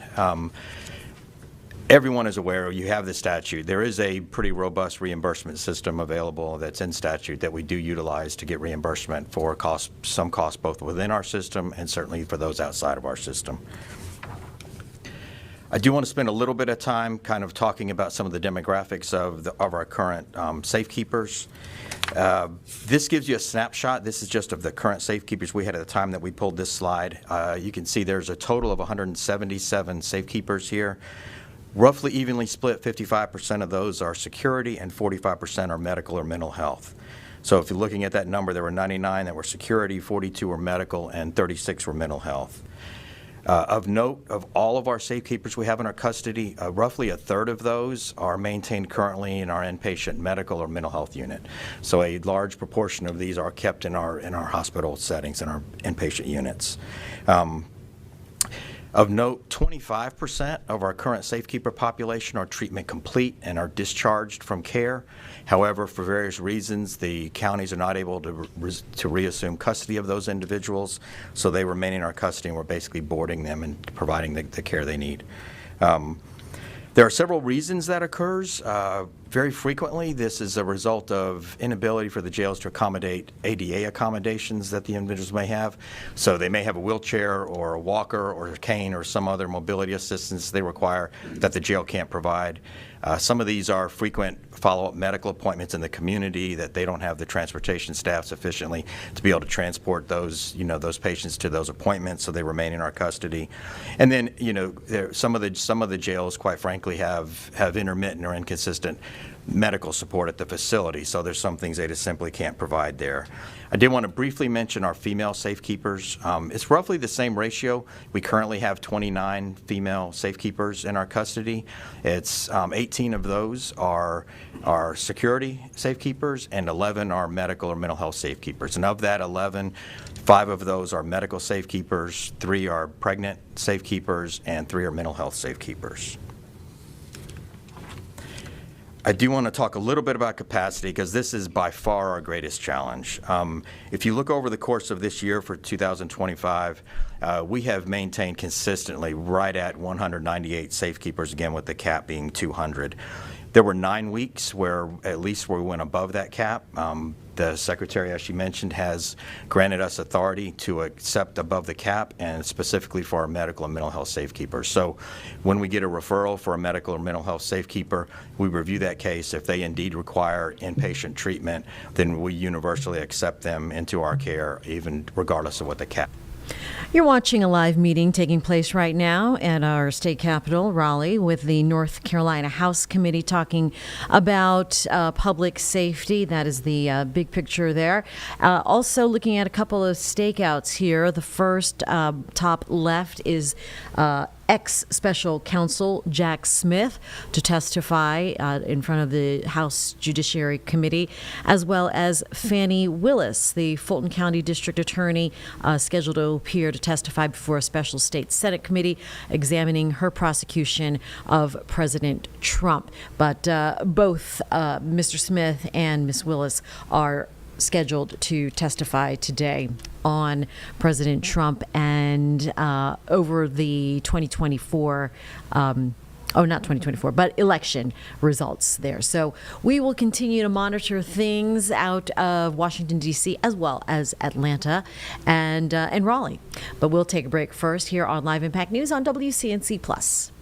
Everyone is aware, you have the statute. There is a pretty robust reimbursement system available that's in statute that we do utilize to get reimbursement for some costs both within our system and certainly for those outside of our system. I do want to spend a little bit of time kind of talking about some of the demographics of our current safekeepers. This gives you a snapshot. This is just of the current safekeepers we had at the time that we pulled this slide. You can see there's a total of 177 safekeepers here. Roughly evenly split, 55% of those are security and 45% are medical or mental health. So if you're looking at that number, there were 99 that were security, 42 were medical, and 36 were mental health. Of note, of all of our safekeepers we have in our custody, roughly a third of those are maintained currently in our inpatient medical or mental health unit. So a large proportion of these are kept in our hospital settings, in our inpatient units. Of note, 25% of our current safekeeper population are treatment complete and are discharged from care. However, for various reasons, the counties are not able to reassume custody of those individuals, so they remain in our custody and we're basically boarding them and providing the care they need. There are several reasons that occurs. Very frequently, this is a result of inability for the jails to accommodate ADA accommodations that the individuals may have. So they may have a wheelchair or a walker or a cane or some other mobility assistance they require that the jail can't provide. Some of these are frequent follow-up medical appointments in the community that they don't have the transportation staff sufficiently to be able to transport those, those patients to those appointments, so they remain in our custody. And then, some of the jails, quite frankly, have intermittent or inconsistent medical support at the facility, so there's some things they just simply can't provide there. I did want to briefly mention our female safekeepers. It's roughly the same ratio. We currently have 29 female safekeepers in our custody. It's 18 of those are security safekeepers and 11 are medical or mental health safekeepers. And of that 11, 5 of those are medical safekeepers, 3 are pregnant safekeepers, and 3 are mental health safekeepers. I do want to talk a little bit about capacity because this is by far our greatest challenge. If you look over the course of this year for 2025, we have maintained consistently right at 198 safekeepers, again with the cap being 200. There were 9 weeks where we went above that cap. The Secretary, as she mentioned, has granted us authority to accept above the cap, and specifically for our medical and mental health safekeepers. So when we get a referral for a medical or mental health safekeeper, we review that case. If they indeed require inpatient treatment, then we universally accept them into our care, even regardless of what the cap. You're watching a live meeting taking place right now at our state capitol, Raleigh, with the North Carolina House Committee talking about public safety. That is the big picture there. Also looking at a couple of stakeouts here. The first top left is ex-special counsel Jack Smith to testify in front of the House Judiciary Committee, as well as Fannie Willis, the Fulton County District Attorney, scheduled to appear to testify before a special state Senate committee examining her prosecution of President Trump. But both Mr. Smith and Ms. Willis are scheduled to testify today on President Trump and over the 2024 not 2024, but election results there. So we will continue to monitor things out of Washington, D.C., as well as Atlanta and Raleigh. But we'll take a break first here on Live Impact News on WCNC Plus.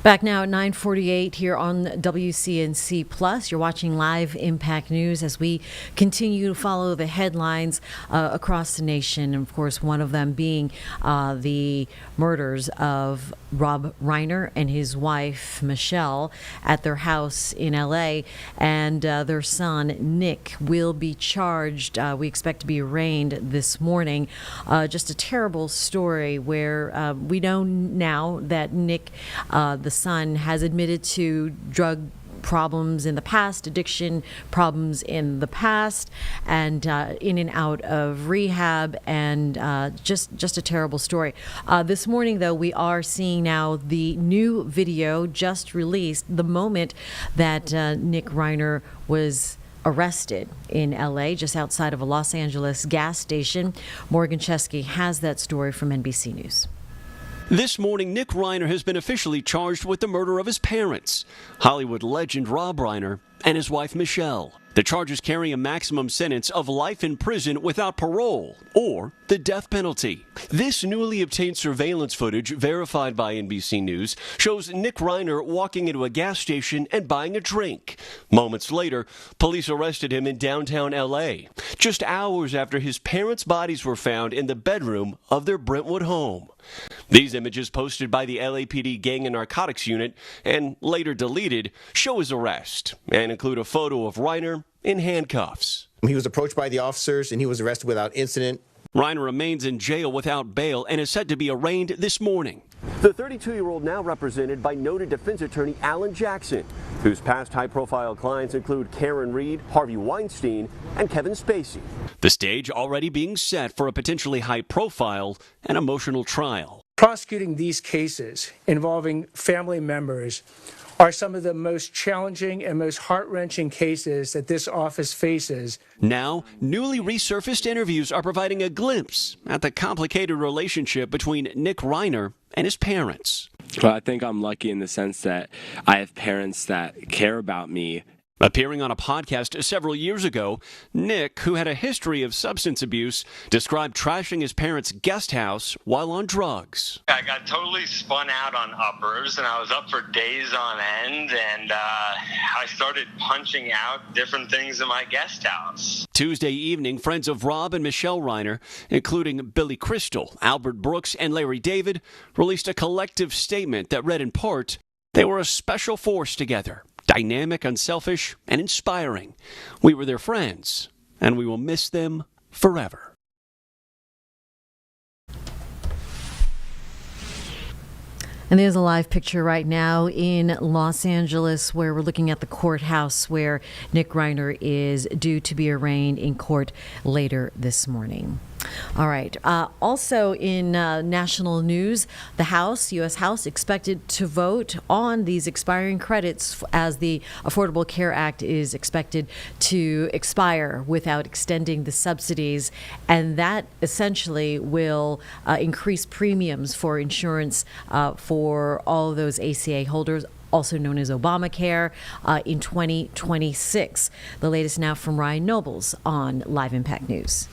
Back now at 9:48 here on WCNC Plus. You're watching Live Impact News as we continue to follow the headlines across the nation. And of course, one of them being the murders of Rob Reiner and his wife, Michelle, at their house in L.A. And their son, Nick, will be charged. We expect to be arraigned this morning. Just a terrible story where we know now that Nick, the son, has admitted to drug problems in the past, addiction problems in the past, and in and out of rehab, and just a terrible story. This morning, though, we are seeing now the new video just released, the moment that Nick Reiner was arrested in L.A., just outside of a Los Angeles gas station. Morgan Chesky has that story from NBC News. This morning, Nick Reiner has been officially charged with the murder of his parents, Hollywood legend Rob Reiner and his wife Michelle. The charges carry a maximum sentence of life in prison without parole or the death penalty. This newly obtained surveillance footage, verified by NBC News, shows Nick Reiner walking into a gas station and buying a drink. Moments later, police arrested him in downtown L.A., just hours after his parents' bodies were found in the bedroom of their Brentwood home. These images, posted by the LAPD Gang and Narcotics Unit and later deleted, show his arrest and include a photo of Reiner in handcuffs. He was approached by the officers and he was arrested without incident. Reiner remains in jail without bail and is set to be arraigned this morning. The 32-year-old now represented by noted defense attorney Alan Jackson, whose past high-profile clients include Karen Reed, Harvey Weinstein, and Kevin Spacey. The stage already being set for a potentially high-profile and emotional trial. Prosecuting these cases involving family members are some of the most challenging and most heart-wrenching cases that this office faces. Now, newly resurfaced interviews are providing a glimpse at the complicated relationship between Nick Reiner and his parents. Well, I think I'm lucky in the sense that I have parents that care about me. Appearing on a podcast several years ago, Nick, who had a history of substance abuse, described trashing his parents' guest house while on drugs. I got totally spun out on uppers, and I was up for days on end, and I started punching out different things in my guest house. Tuesday evening, friends of Rob and Michelle Reiner, including Billy Crystal, Albert Brooks, and Larry David, released a collective statement that read in part, "They were a special force together. Dynamic, unselfish, and inspiring. We were their friends, and we will miss them forever." And there's a live picture right now in Los Angeles where we're looking at the courthouse where Nick Reiner is due to be arraigned in court later this morning. All right. Also in national news, the House, U.S. House, expected to vote on these expiring credits as the Affordable Care Act is expected to expire without extending the subsidies. And that essentially will increase premiums for insurance for all of those ACA holders, also known as Obamacare, in 2026. The latest now from Ryan Nobles on Live Impact News.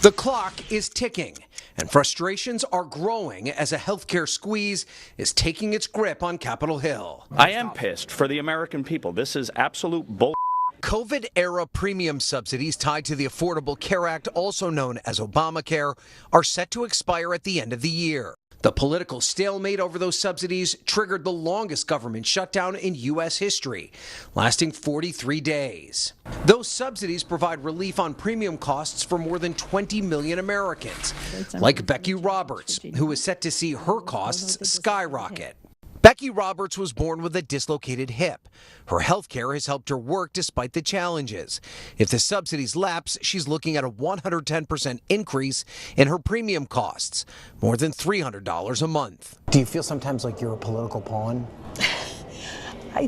The clock is ticking, and frustrations are growing as a healthcare squeeze is taking its grip on Capitol Hill. I am pissed for the American people. This is absolute bull. COVID-era premium subsidies tied to the Affordable Care Act, also known as Obamacare, are set to expire at the end of the year. The political stalemate over those subsidies triggered the longest government shutdown in U.S. history, lasting 43 days. Those subsidies provide relief on premium costs for more than 20 million Americans, like Becky Roberts, who is set to see her costs skyrocket. Becky Roberts was born with a dislocated hip. Her health care has helped her work despite the challenges. If the subsidies lapse, she's looking at a 110% increase in her premium costs, more than $300 a month. Do you feel sometimes like you're a political pawn? I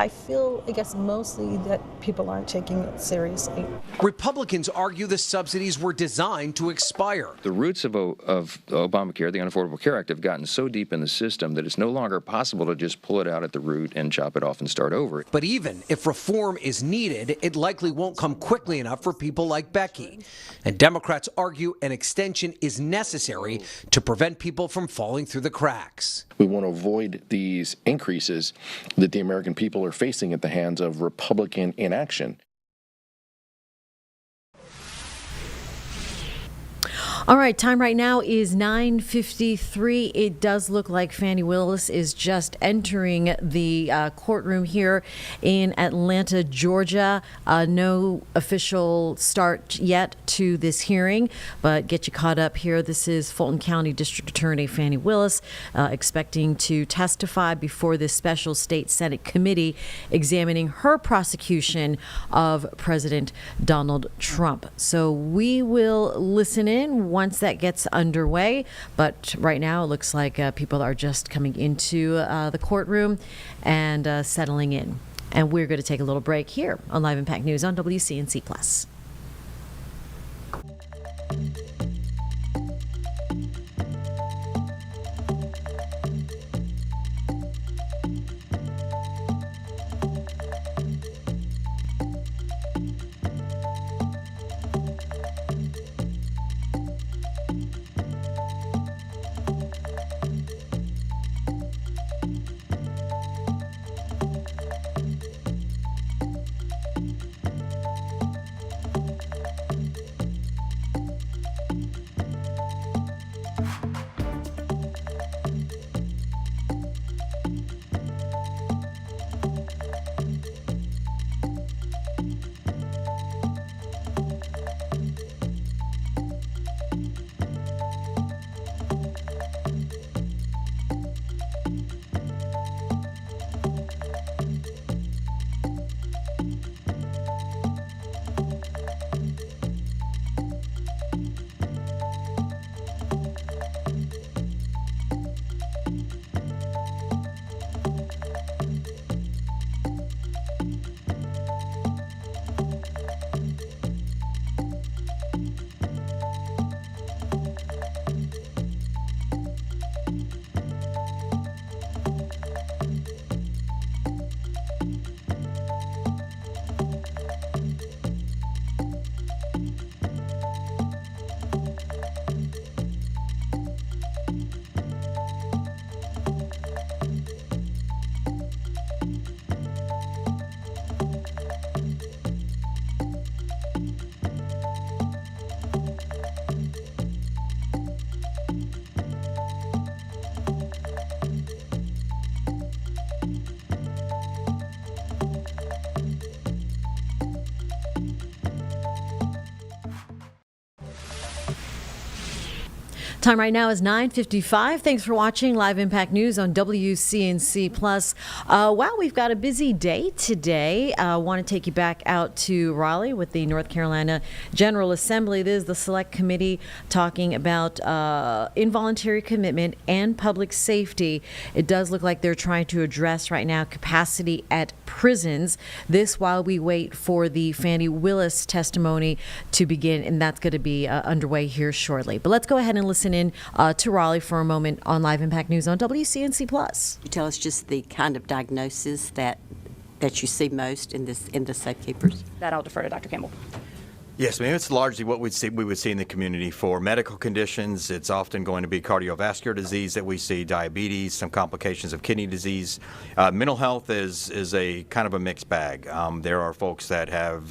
feel, mostly that people aren't taking it seriously. Republicans argue the subsidies were designed to expire. The roots of Obamacare, the Unaffordable Care Act, have gotten so deep in the system that it's no longer possible to just pull it out at the root and chop it off and start over. But even if reform is needed, it likely won't come quickly enough for people like Becky. And Democrats argue an extension is necessary to prevent people from falling through the cracks. We want to avoid these increases that the American people are facing at the hands of Republican inaction. All right, time right now is 9:53. It does look like Fani Willis is just entering the courtroom here in Atlanta, Georgia. No official start yet to this hearing, but get you caught up here. This is Fulton County District Attorney Fani Willis expecting to testify before this special state Senate committee examining her prosecution of President Donald Trump. So we will listen in once that gets underway. But right now, it looks like people are just coming into the courtroom and settling in. And we're going to take a little break here on Live Impact News on WCNC Plus. Time right now is 9:55. Thanks for watching Live Impact News on WCNC Plus. Wow, we've got a busy day today. I want to take you back out to Raleigh with the North Carolina General Assembly. This is the Select Committee talking about involuntary commitment and public safety. It does look like they're trying to address right now capacity at prisons. This while we wait for the Fani Willis testimony to begin, and that's going to be underway here shortly. But let's go ahead and listen in to Raleigh for a moment on Live Impact News on WCNC Plus. You tell us just the kind of diagnosis that you see most in the safekeepers. That I'll defer to Dr. Campbell. Yes, ma'am. It's largely what we would see in the community for medical conditions. It's often going to be cardiovascular disease that we see, diabetes, some complications of kidney disease. Mental health is a kind of a mixed bag. There are folks that have,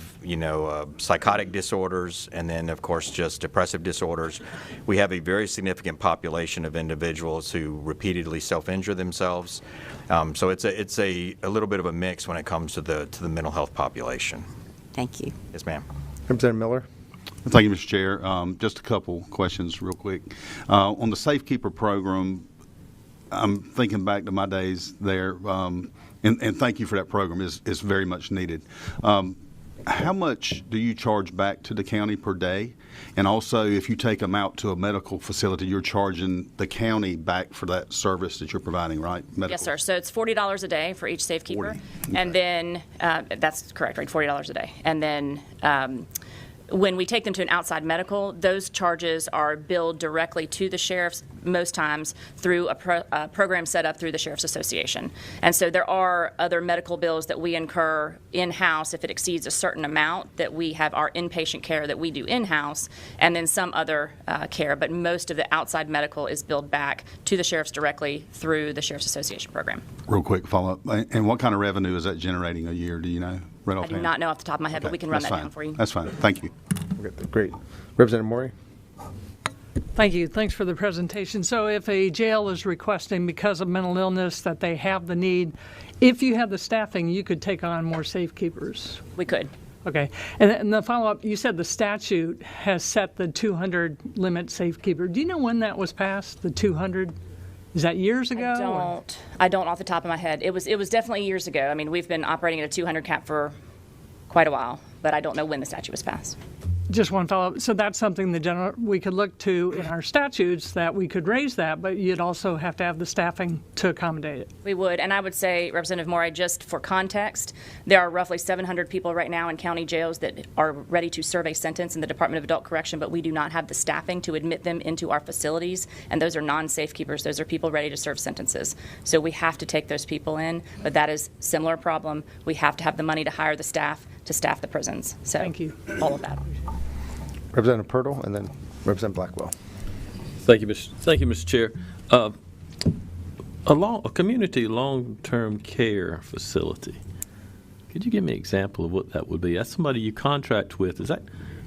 psychotic disorders, and then of course just depressive disorders. We have a very significant population of individuals who repeatedly self-injure themselves. So it's a little bit of a mix when it comes to the mental health population. Thank you. Yes, ma'am. Representative Miller. Thank you, Mr. Chair. Just a couple questions real quick. On the Safekeeper program, I'm thinking back to my days there, and thank you for that program. It's very much needed. How much do you charge back to the county per day? And also, if you take them out to a medical facility, you're charging the county back for that service that you're providing, right? Medical. Yes, sir. So it's $40 a day for each safekeeper. 40. And then, that's correct, right? $40 a day. And then when we take them to an outside medical, those charges are billed directly to the sheriffs, most times through a program set up through the Sheriff's Association. And so there are other medical bills that we incur in-house if it exceeds a certain amount, that we have our inpatient care that we do in-house, and then some other care. But most of the outside medical is billed back to the sheriffs directly through the Sheriff's Association program. Real quick follow-up. And what kind of revenue is that generating a year? Do you know? Right I do not know off the top of my head, but we can run that down for you. That's fine. Thank you. Great. Representative Maury? Thank you. Thanks for the presentation. So if a jail is requesting because of mental illness that they have the need, if you have the staffing, you could take on more safekeepers. We could. Okay. And the follow-up, you said the statute has set the 200 limit safekeeper. Do you know when that was passed, the 200? Is that years ago? I don't off the top of my head. It was definitely years ago. I mean, we've been operating at a 200 cap for quite a while, but I don't know when the statute was passed. Just one follow-up. So that's something we could look to in our statutes, that we could raise that, but you'd also have to have the staffing to accommodate it. We would. And I would say, Representative Morey, just for context, there are roughly 700 people right now in county jails that are ready to serve a sentence in the Department of Adult Correction, but we do not have the staffing to admit them into our facilities. And those are non-safekeepers. Those are people ready to serve sentences. So we have to take those people in, but that is a similar problem. We have to have the money to hire the staff to staff the prisons. So thank you. All of that. Representative Pirtle, and then Representative Blackwell. Thank you, Mr. Chair. A community long-term care facility. Could you give me an example of what that would be? That's somebody you contract with. Are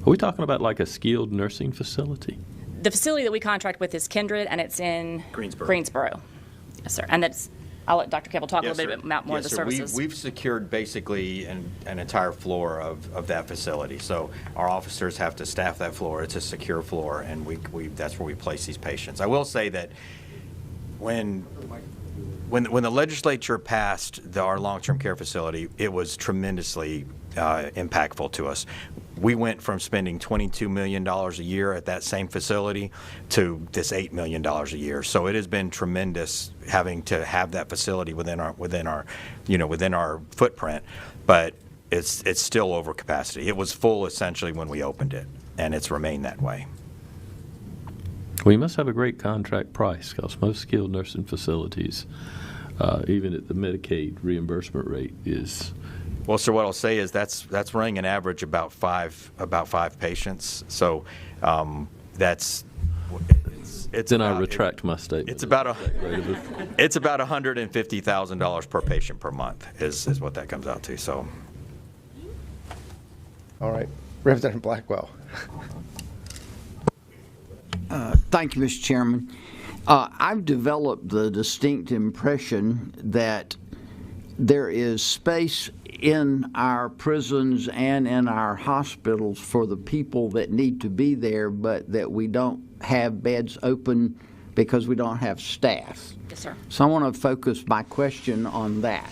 we talking about like a skilled nursing facility? The facility that we contract with is Kindred, and it's in Greensboro. Yes, sir. And I'll let Dr. Campbell talk a little bit about more of the services. We've secured basically an entire floor of that facility. So our officers have to staff that floor. It's a secure floor, and that's where we place these patients. I will say that when the legislature passed our long-term care facility, it was tremendously impactful to us. We went from spending $22 million a year at that same facility to this $8 million a year. So it has been tremendous having to have that facility within our footprint, but it's still over capacity. It was full essentially when we opened it, and it's remained that way. Well, you must have a great contract price, because most skilled nursing facilities, even at the Medicaid reimbursement rate, is. Well, sir, what I'll say is that's running an average about five patients. So that's it's. Then I retract my statement. It's about $150,000 per patient per month is what that comes out to. So. All right, Representative Blackwell. Thank you, Mr. Chairman. I've developed the distinct impression that there is space in our prisons and in our hospitals for the people that need to be there, but that we don't have beds open because we don't have staff. Yes, sir. So I want to focus my question on that.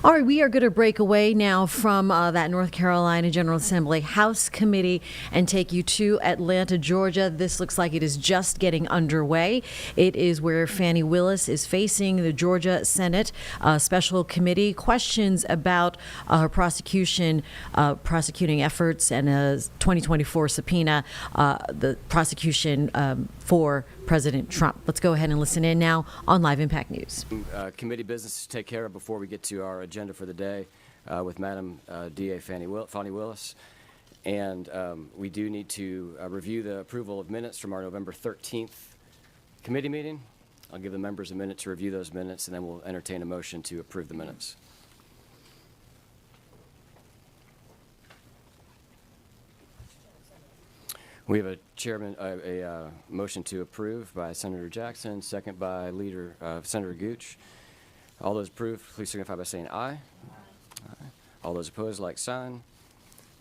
All right, we are going to break away now from that North Carolina General Assembly House Committee and take you to Atlanta, Georgia. This looks like it is just getting underway. It is where Fani Willis is facing the Georgia Senate Special Committee questions about her prosecuting efforts and a 2024 subpoena, the prosecution for President Trump. Let's go ahead and listen in now on Live Impact News. Committee business to take care of before we get to our agenda for the day with Madam DA Fani Willis. And we do need to review the approval of minutes from our November 13th committee meeting. I'll give the members a minute to review those minutes, and then we'll entertain a motion to approve the minutes. We have a motion to approve by Senator Jackson, second by Senator Gooch. All those approved, please signify by saying aye. Aye. All those opposed, like sign.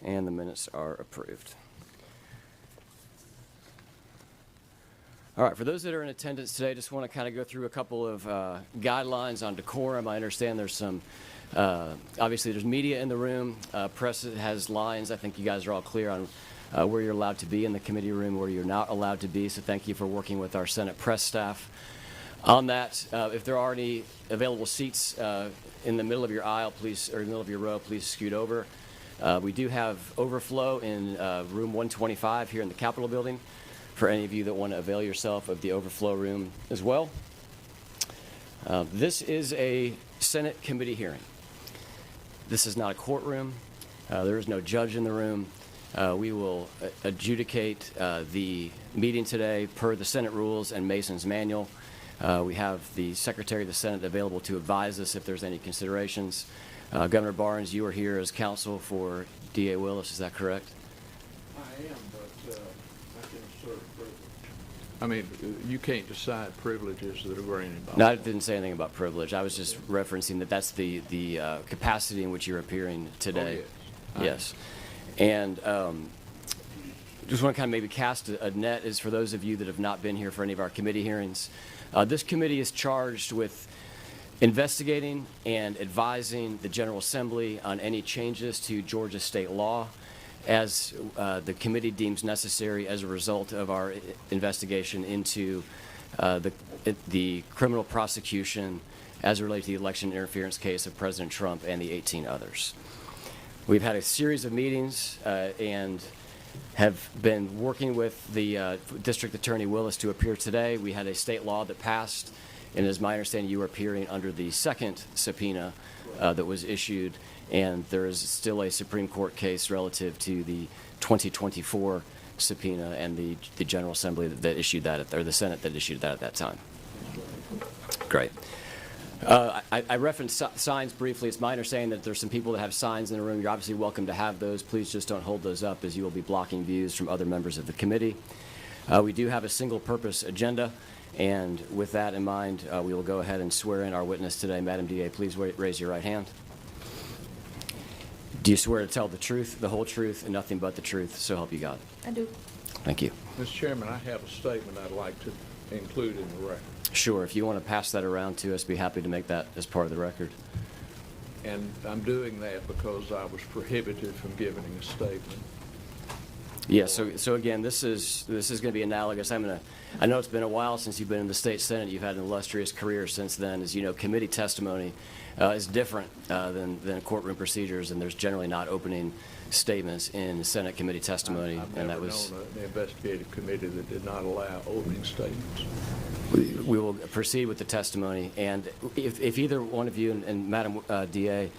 And the minutes are approved. All right, for those that are in attendance today, just want to kind of go through a couple of guidelines on decorum. I understand there's some Obviously, there's media in the room. Press has lines. I think you guys are all clear on where you're allowed to be in the committee room, where you're not allowed to be. So thank you for working with our Senate press staff on that. If there are any available seats in the middle of your aisle, please, or in the middle of your row, please scoot over. We do have overflow in room 125 here in the Capitol building for any of you that want to avail yourself of the overflow room as well. This is a Senate committee hearing. This is not a courtroom. There is no judge in the room. We will adjudicate the meeting today per the Senate rules and Mason's manual. We have the Secretary of the Senate available to advise us if there's any considerations. Governor Barnes, you are here as counsel for D.A. Willis, is that correct? I am, but I can assert privilege. I mean, you can't decide privileges that are granted by No, law. I didn't say anything about privilege. I was just referencing that that's the capacity in which you're appearing today. Oh, yes. And just want to kind of maybe cast a net is for those of you that have not been here for any of our committee hearings. This committee is charged with investigating and advising the General Assembly on any changes to Georgia state law as the committee deems necessary as a result of our investigation into the criminal prosecution as it relates to the election interference case of President Trump and the 18 others. We've had a series of meetings and have been working with the District Attorney Willis to appear today. We had a state law that passed, and as my understanding, you are appearing under the second subpoena that was issued, and there is still a Supreme Court case relative to the 2024 subpoena and the General Assembly that issued that, or the Senate that issued that at that time. Great. I referenced signs briefly. It's my understanding that there's some people that have signs in the room. You're obviously welcome to have those. Please just don't hold those up, as you will be blocking views from other members of the committee. We do have a single-purpose agenda, and with that in mind, we will go ahead and swear in our witness today. Madam DA, please raise your right hand. Do you swear to tell the truth, the whole truth, and nothing but the truth, so help you God? I do. Thank you. Mr. Chairman, I have a statement I'd like to include in the record. Sure. If you want to pass that around to us, be happy to make that as part of the record. And I'm doing that because I was prohibited from giving a statement. Yeah, so again, this is going to be analogous. I know it's been a while since you've been in the state Senate. You've had an illustrious career since then. As you know, committee testimony is different than courtroom procedures, and there's generally not opening statements in Senate committee testimony. I've and never that was known an investigative committee that did not allow opening statements. we will proceed with the testimony, and if either one of you and Madam DA.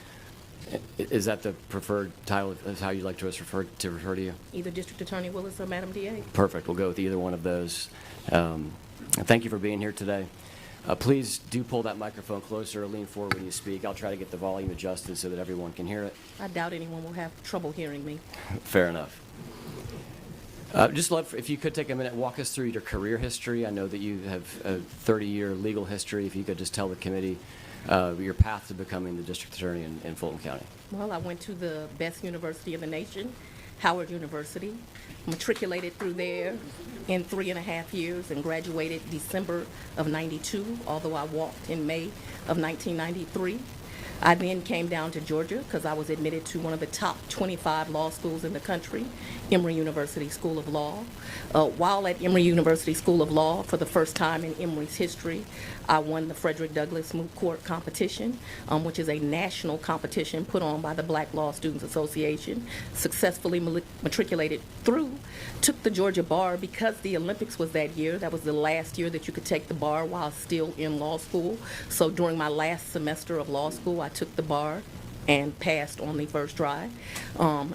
Is that the preferred title? Is how you'd like to refer to you? Either District Attorney Willis or Madam DA. Perfect. We'll go with either one of those. Thank you for being here today. Please do pull that microphone closer or lean forward when you speak. I'll try to get the volume adjusted so that everyone can hear it. I doubt anyone will have trouble hearing me. Fair enough. Just love if you could take a minute, walk us through your career history. I know that you have a 30-year legal history. If you could just tell the committee your path to becoming the district attorney in Fulton County. Well, I went to the best university in the nation, Howard University, matriculated through there in 3.5 years and graduated December of '92, although I walked in May of 1993. I then came down to Georgia because I was admitted to one of the top 25 law schools in the country, Emory University School of Law. While at Emory University School of Law, for the first time in Emory's history, I won the Frederick Douglass Moot Court Competition, which is a national competition put on by the Black Law Students Association, successfully matriculated through, took the Georgia bar because the Olympics was that year. That was the last year that you could take the bar while still in law school. So during my last semester of law school, I took the bar and passed on the first try.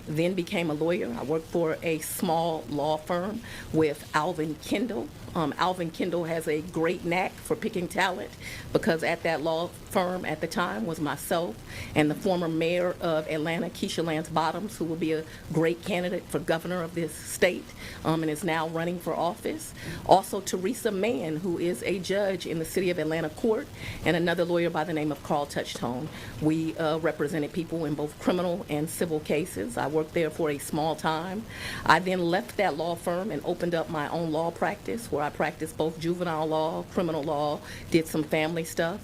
Then became a lawyer. I worked for a small law firm with Alvin Kendall. Alvin Kendall has a great knack for picking talent because at that law firm at the time was myself and the former mayor of Atlanta, Keisha Lance Bottoms, who will be a great candidate for governor of this state and is now running for office. Also Teresa Mann, who is a judge in the city of Atlanta court, and another lawyer by the name of Carl Touchtone. We represented people in both criminal and civil cases. I worked there for a small time. I then left that law firm and opened up my own law practice where I practiced both juvenile law, criminal law, did some family stuff.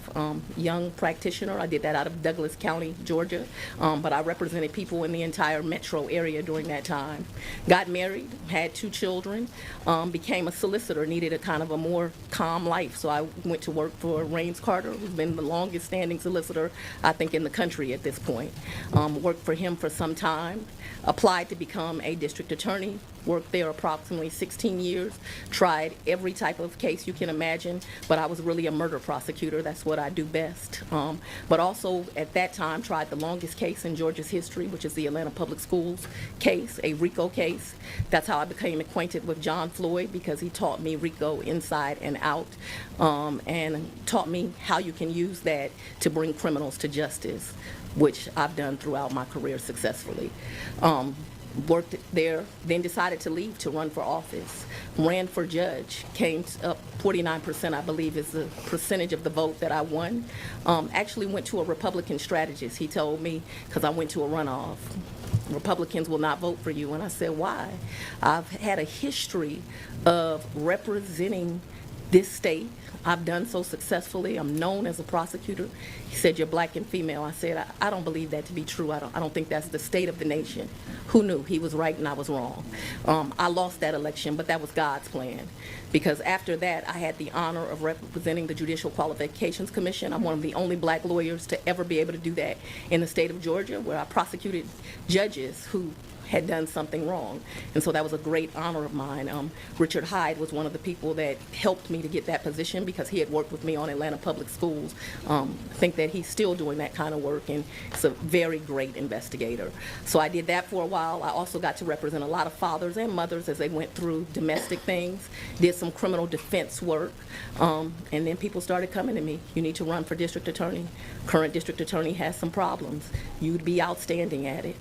Young practitioner, I did that out of Douglas County, Georgia, but I represented people in the entire metro area during that time. Got married, had 2 children, became a solicitor, needed a kind of a more calm life, so I went to work for Raines Carter, who's been the longest standing solicitor, I think, in the country at this point. Worked for him for some time, applied to become a district attorney, worked there approximately 16 years, tried every type of case you can imagine, but I was really a murder prosecutor. That's what I do best. But also at that time tried the longest case in Georgia's history, which is the Atlanta Public Schools case, a RICO case. That's how I became acquainted with John Floyd, because he taught me RICO inside and out, and taught me how you can use that to bring criminals to justice, which I've done throughout my career successfully. Worked there, then decided to leave to run for office. Ran for judge, came up 49%, I believe, is the percentage of the vote that I won. Actually went to a Republican strategist. He told me, because I went to a runoff, Republicans will not vote for you. And I said, why? I've had a history of representing this state. I've done so successfully. I'm known as a prosecutor. He said, you're black and female. I said, I don't believe that to be true. I don't think that's the state of the nation. Who knew? He was right and I was wrong. I lost that election, but that was God's plan. Because after that, I had the honor of representing the Judicial Qualifications Commission. I'm one of the only black lawyers to ever be able to do that in the state of Georgia, where I prosecuted judges who had done something wrong. And so that was a great honor of mine. Richard Hyde was one of the people that helped me to get that position, because he had worked with me on Atlanta Public Schools. I think that he's still doing that kind of work, and he's a very great investigator. So I did that for a while. I also got to represent a lot of fathers and mothers as they went through domestic things, did some criminal defense work, and then people started coming to me. You need to run for district attorney. Current district attorney has some problems. You'd be outstanding at it.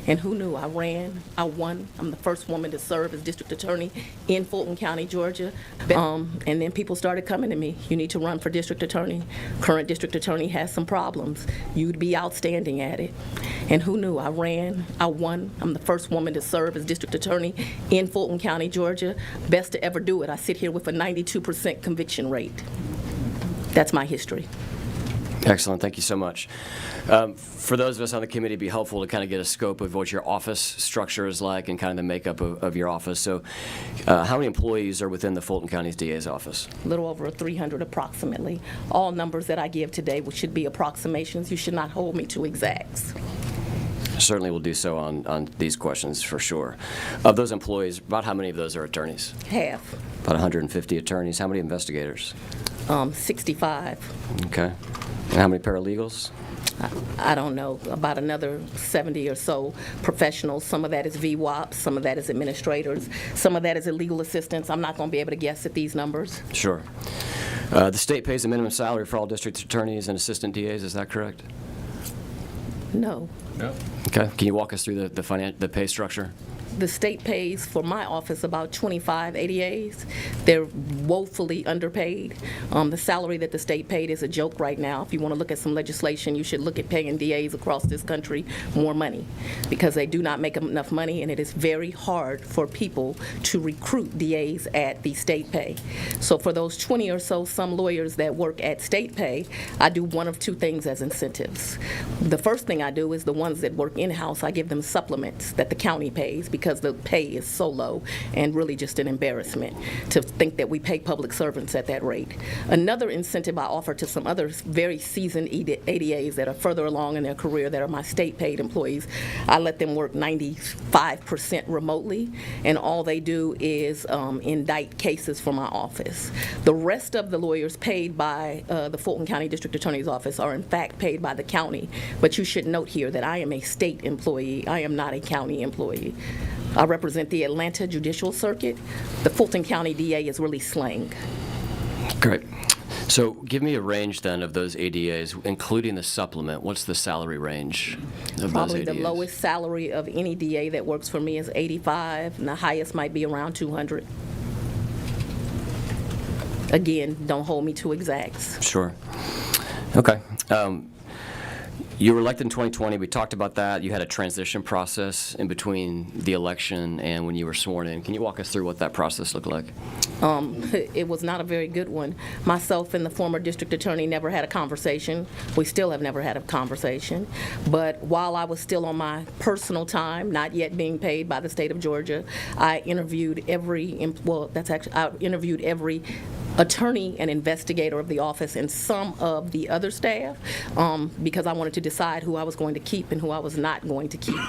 And who knew? I ran, I won. I'm the first woman to serve as district attorney in Fulton County, Georgia. And then people started coming to me. You need to run for district attorney. Current district attorney has some problems. You'd be outstanding at it. And who knew? I ran, I won. I'm the first woman to serve as district attorney in Fulton County, Georgia. Best to ever do it. I sit here with a 92% conviction rate. That's my history. Excellent. Thank you so much. For those of us on the committee, it'd be helpful to kind of get a scope of what your office structure is like and kind of the makeup of your office. So how many employees are within the Fulton County's DA's office? A little over 300 approximately. All numbers that I give today should be approximations. You should not hold me to exacts. Certainly will do so on these questions for sure. Of those employees, about how many of those are attorneys? Half. About 150 attorneys. How many investigators? 65. Okay. And how many paralegals? I don't know, about another 70 or so professionals. Some of that is VWAPs, some of that is administrators, some of that is legal assistants. I'm not going to be able to guess at these numbers. Sure. The state pays a minimum salary for all district attorneys and assistant DAs, is that correct? No. No. Okay. Can you walk us through the pay structure? The state pays for my office about 25 ADAs. They're woefully underpaid. The salary that the state paid is a joke right now. If you want to look at some legislation, you should look at paying DAs across this country more money, because they do not make enough money, and it is very hard for people to recruit DAs at the state pay. So for those 20 or so some lawyers that work at state pay, I do one of two things as incentives. The first thing I do is the ones that work in-house, I give them supplements that the county pays, because the pay is so low and really just an embarrassment to think that we pay public servants at that rate. Another incentive I offer to some other very seasoned ADAs that are further along in their career that are my state paid employees, I let them work 95% remotely, and all they do is indict cases for my office. The rest of the lawyers paid by the Fulton County District Attorney's Office are in fact paid by the county, but you should note here that I am a state employee. I am not a county employee. I represent the Atlanta Judicial Circuit. The Fulton County DA is really slang. Great. So give me a range then of those ADAs, including the supplement. What's the salary range of Probably those ADAs? The lowest salary of any DA that works for me is 85, and the highest might be around 200. Again, don't hold me to exacts. Sure. Okay. You were elected in 2020. We talked about that. You had a transition process in between the election and when you were sworn in. Can you walk us through what that process looked like? It was not a very good one. Myself and the former district attorney never had a conversation. We still have never had a conversation. But while I was still on my personal time, not yet being paid by the state of Georgia, I interviewed every attorney and investigator of the office and some of the other staff because I wanted to decide who I was going to keep and who I was not going to keep.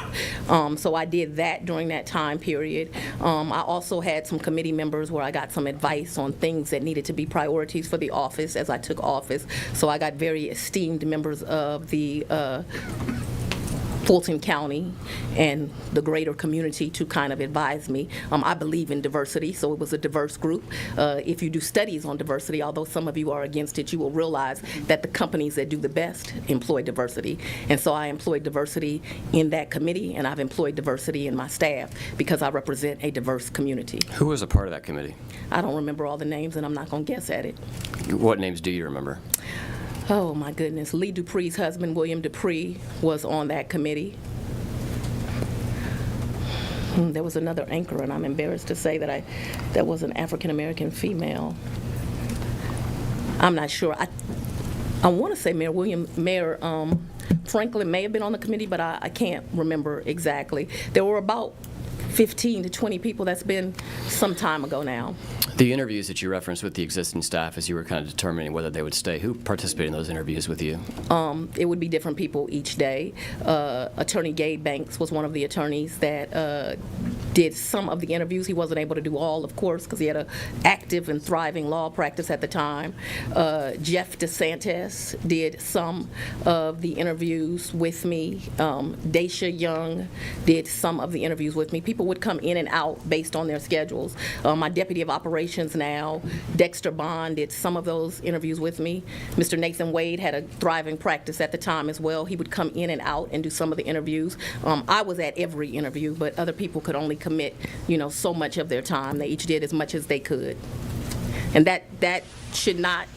So I did that during that time period. I also had some committee members where I got some advice on things that needed to be priorities for the office as I took office. So I got very esteemed members of the Fulton County and the greater community to kind of advise me. I believe in diversity, so it was a diverse group. If you do studies on diversity, although some of you are against it, you will realize that the companies that do the best employ diversity. And so I employed diversity in that committee, and I've employed diversity in my staff because I represent a diverse community. Who was a part of that committee? I don't remember all the names, and I'm not going to guess at it. What names do you remember? Oh, my goodness. Lee Dupree's husband, William Dupree, was on that committee. There was another anchor, and I'm embarrassed to say that was an African-American female. I'm not sure. I want to say Mayor Franklin may have been on the committee, but I can't remember exactly. There were about 15 to 20 people. That's been some time ago now. The interviews that you referenced with the existing staff as you were kind of determining whether they would stay, who participated in those interviews with you? It would be different people each day. Attorney Gabe Banks was one of the attorneys that did some of the interviews. He wasn't able to do all, of course, because he had an active and thriving law practice at the time. Jeff DeSantis did some of the interviews with me. Daisha Young did some of the interviews with me. People would come in and out based on their schedules. My deputy of operations now, Dexter Bond, did some of those interviews with me. Mr. Nathan Wade had a thriving practice at the time as well. He would come in and out and do some of the interviews. I was at every interview, but other people could only commit, so much of their time. They each did as much as they could. And that should not.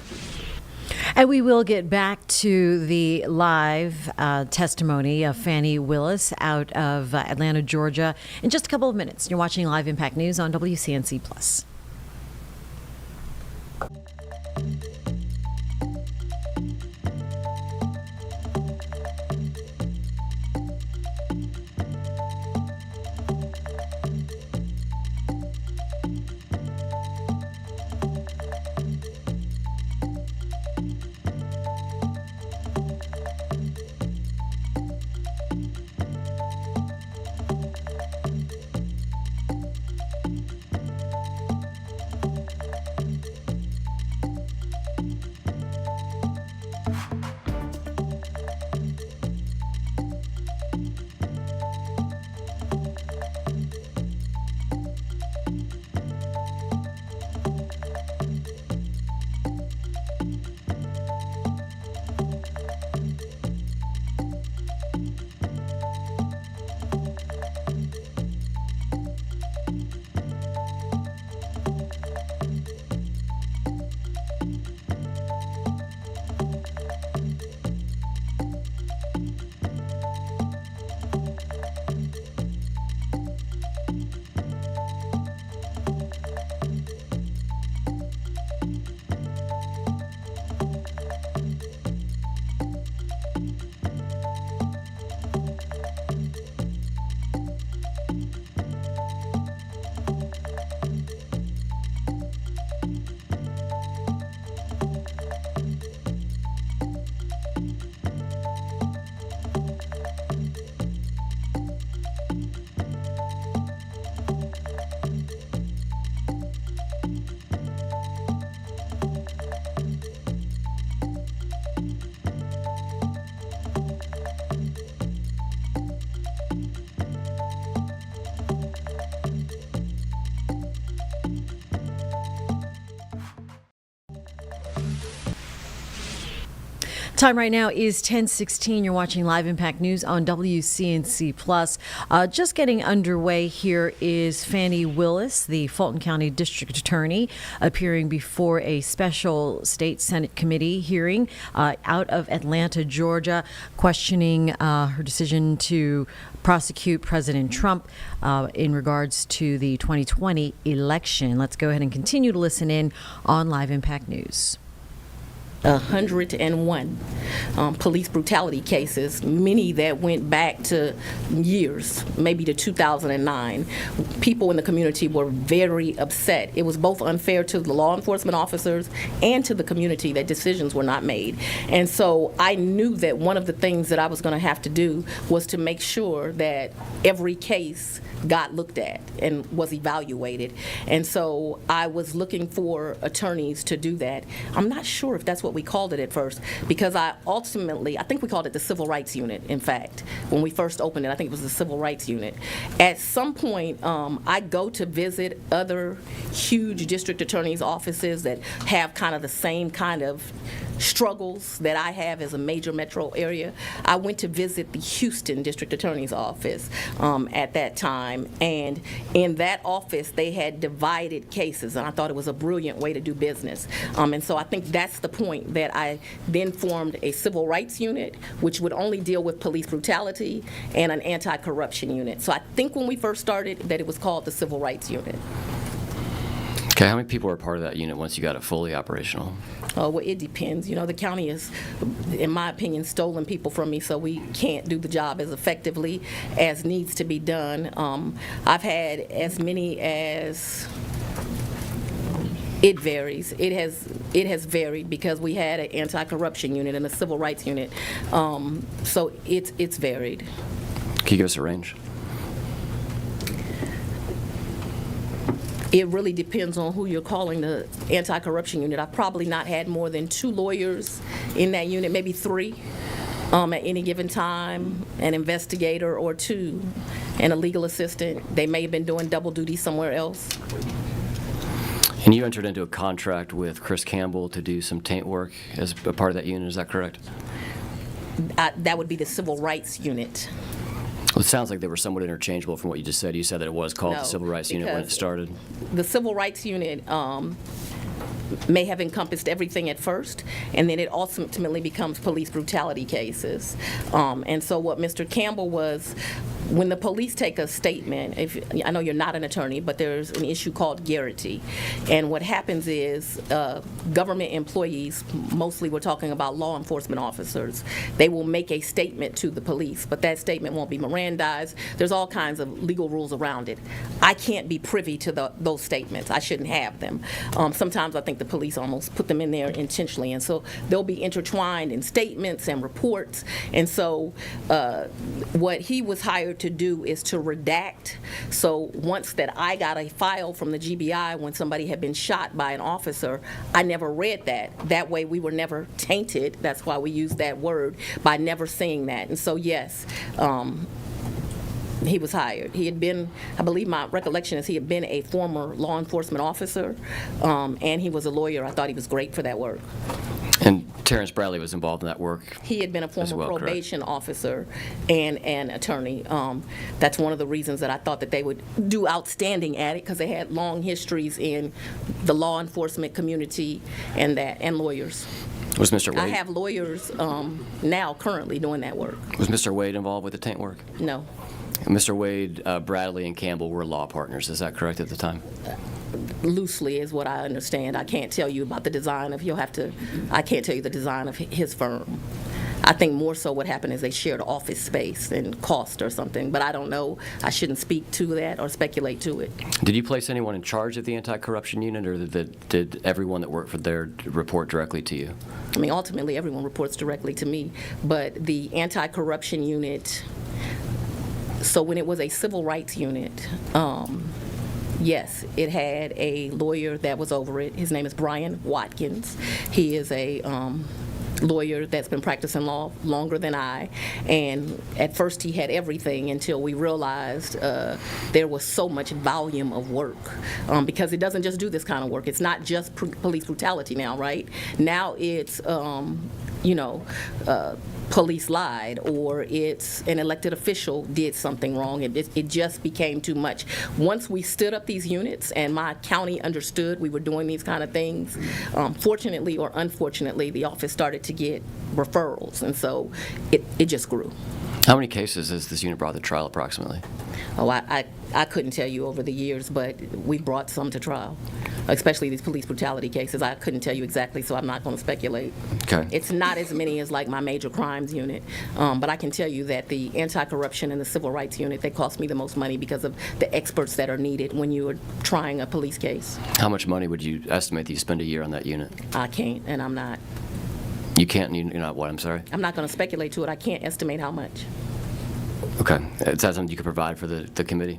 And we will get back to the live testimony of Fannie Willis out of Atlanta, Georgia, in just a couple of minutes. You're watching Live Impact News on WCNC+. Time right now is 10:16. You're watching Live Impact News on WCNC Plus. Just getting underway here is Fani Willis, the Fulton County District Attorney, appearing before a special state Senate committee hearing out of Atlanta, Georgia, questioning her decision to prosecute President Trump in regards to the 2020 election. Let's go ahead and continue to listen in on Live Impact News. 101 police brutality cases, many that went back to years, maybe to 2009. People in the community were very upset. It was both unfair to the law enforcement officers and to the community that decisions were not made. And so I knew that one of the things that I was going to have to do was to make sure that every case got looked at and was evaluated. And so I was looking for attorneys to do that. I'm not sure if that's what we called it at first, because I think we called it the Civil Rights Unit, in fact. When we first opened it, I think it was the Civil Rights Unit. At some point, I go to visit other huge district attorneys' offices that have kind of the same kind of struggles that I have as a major metro area. I went to visit the Houston District Attorney's office at that time, and in that office they had divided cases, and I thought it was a brilliant way to do business. And so I think that's the point that I then formed a civil rights unit, which would only deal with police brutality, and an anti-corruption unit. So I think when we first started that it was called the Civil Rights Unit. Okay, how many people were part of that unit once you got it fully operational? Well, it depends. You know, the county has, in my opinion, stolen people from me, so we can't do the job as effectively as needs to be done. I've had as many as... It varies. It has varied because we had an anti-corruption unit and a civil rights unit, so it's varied. Can you give us a range? It really depends on who you're calling the anti-corruption unit. I've probably not had more than 2 lawyers in that unit, maybe 3 at any given time, an investigator or 2, and a legal assistant. They may have been doing double duty somewhere else. And you entered into a contract with Chris Campbell to do some taint work as a part of that unit, is that correct? That would be the civil rights unit. Well, it sounds like they were somewhat interchangeable from what you just said. You said that it was called the Civil Rights Unit when it started. The Civil Rights Unit may have encompassed everything at first, and then it ultimately becomes police brutality cases. And so what Mr. Campbell was, when the police take a statement, I know you're not an attorney, but there's an issue called garrity. And what happens is government employees, mostly we're talking about law enforcement officers, they will make a statement to the police, but that statement won't be Mirandized. There's all kinds of legal rules around it. I can't be privy to those statements. I shouldn't have them. Sometimes I think the police almost put them in there intentionally, and so they'll be intertwined in statements and reports. And so what he was hired to do is to redact. So once that I got a file from the GBI when somebody had been shot by an officer, I never read that. That way we were never tainted. That's why we use that word, by never seeing that. And so yes, he was hired. He had been, I believe my recollection is he had been a former law enforcement officer, and he was a lawyer. I thought he was great for that work. And Terrence Bradley was involved in that work. He had been a former probation correct? Officer and an attorney. That's one of the reasons that I thought that they would do outstanding at it, because they had long histories in the law enforcement community and lawyers. Was Mr. Wade? I have lawyers now currently doing that work. Was Mr. Wade involved with the taint work? No. Mr. Wade, Bradley, and Campbell were law partners. Is that correct at the time? Loosely is what I understand. I can't tell you about the design of, I can't tell you the design of his firm. I think more so what happened is they shared office space and cost or something, but I don't know. I shouldn't speak to that or speculate to it. Did you place anyone in charge of the anti-corruption unit, or did everyone that worked for there report directly to you? I mean, ultimately everyone reports directly to me, but the anti-corruption unit, so when it was a civil rights unit, yes, it had a lawyer that was over it. His name is Brian Watkins. He is a lawyer that's been practicing law longer than I, and at first he had everything until we realized there was so much volume of work, because it doesn't just do this kind of work. It's not just police brutality now, right? Now it's police lied, or it's an elected official did something wrong. It just became too much. Once we stood up these units and my county understood we were doing these kind of things, fortunately or unfortunately, the office started to get referrals, and so it just grew. How many cases has this unit brought to trial approximately? Oh, I couldn't tell you over the years, but we brought some to trial, especially these police brutality cases. I couldn't tell you exactly, so I'm not going to speculate. Okay. It's not as many as like my major crimes unit, but I can tell you that the anti-corruption and the civil rights unit, they cost me the most money because of the experts that are needed when you are trying a police case. How much money would you estimate that you spend a year on that unit? I can't, and I'm not. You can't, you're not what, I'm sorry? I'm not going to speculate to it. I can't estimate how much. Okay. Is that something you could provide for the committee?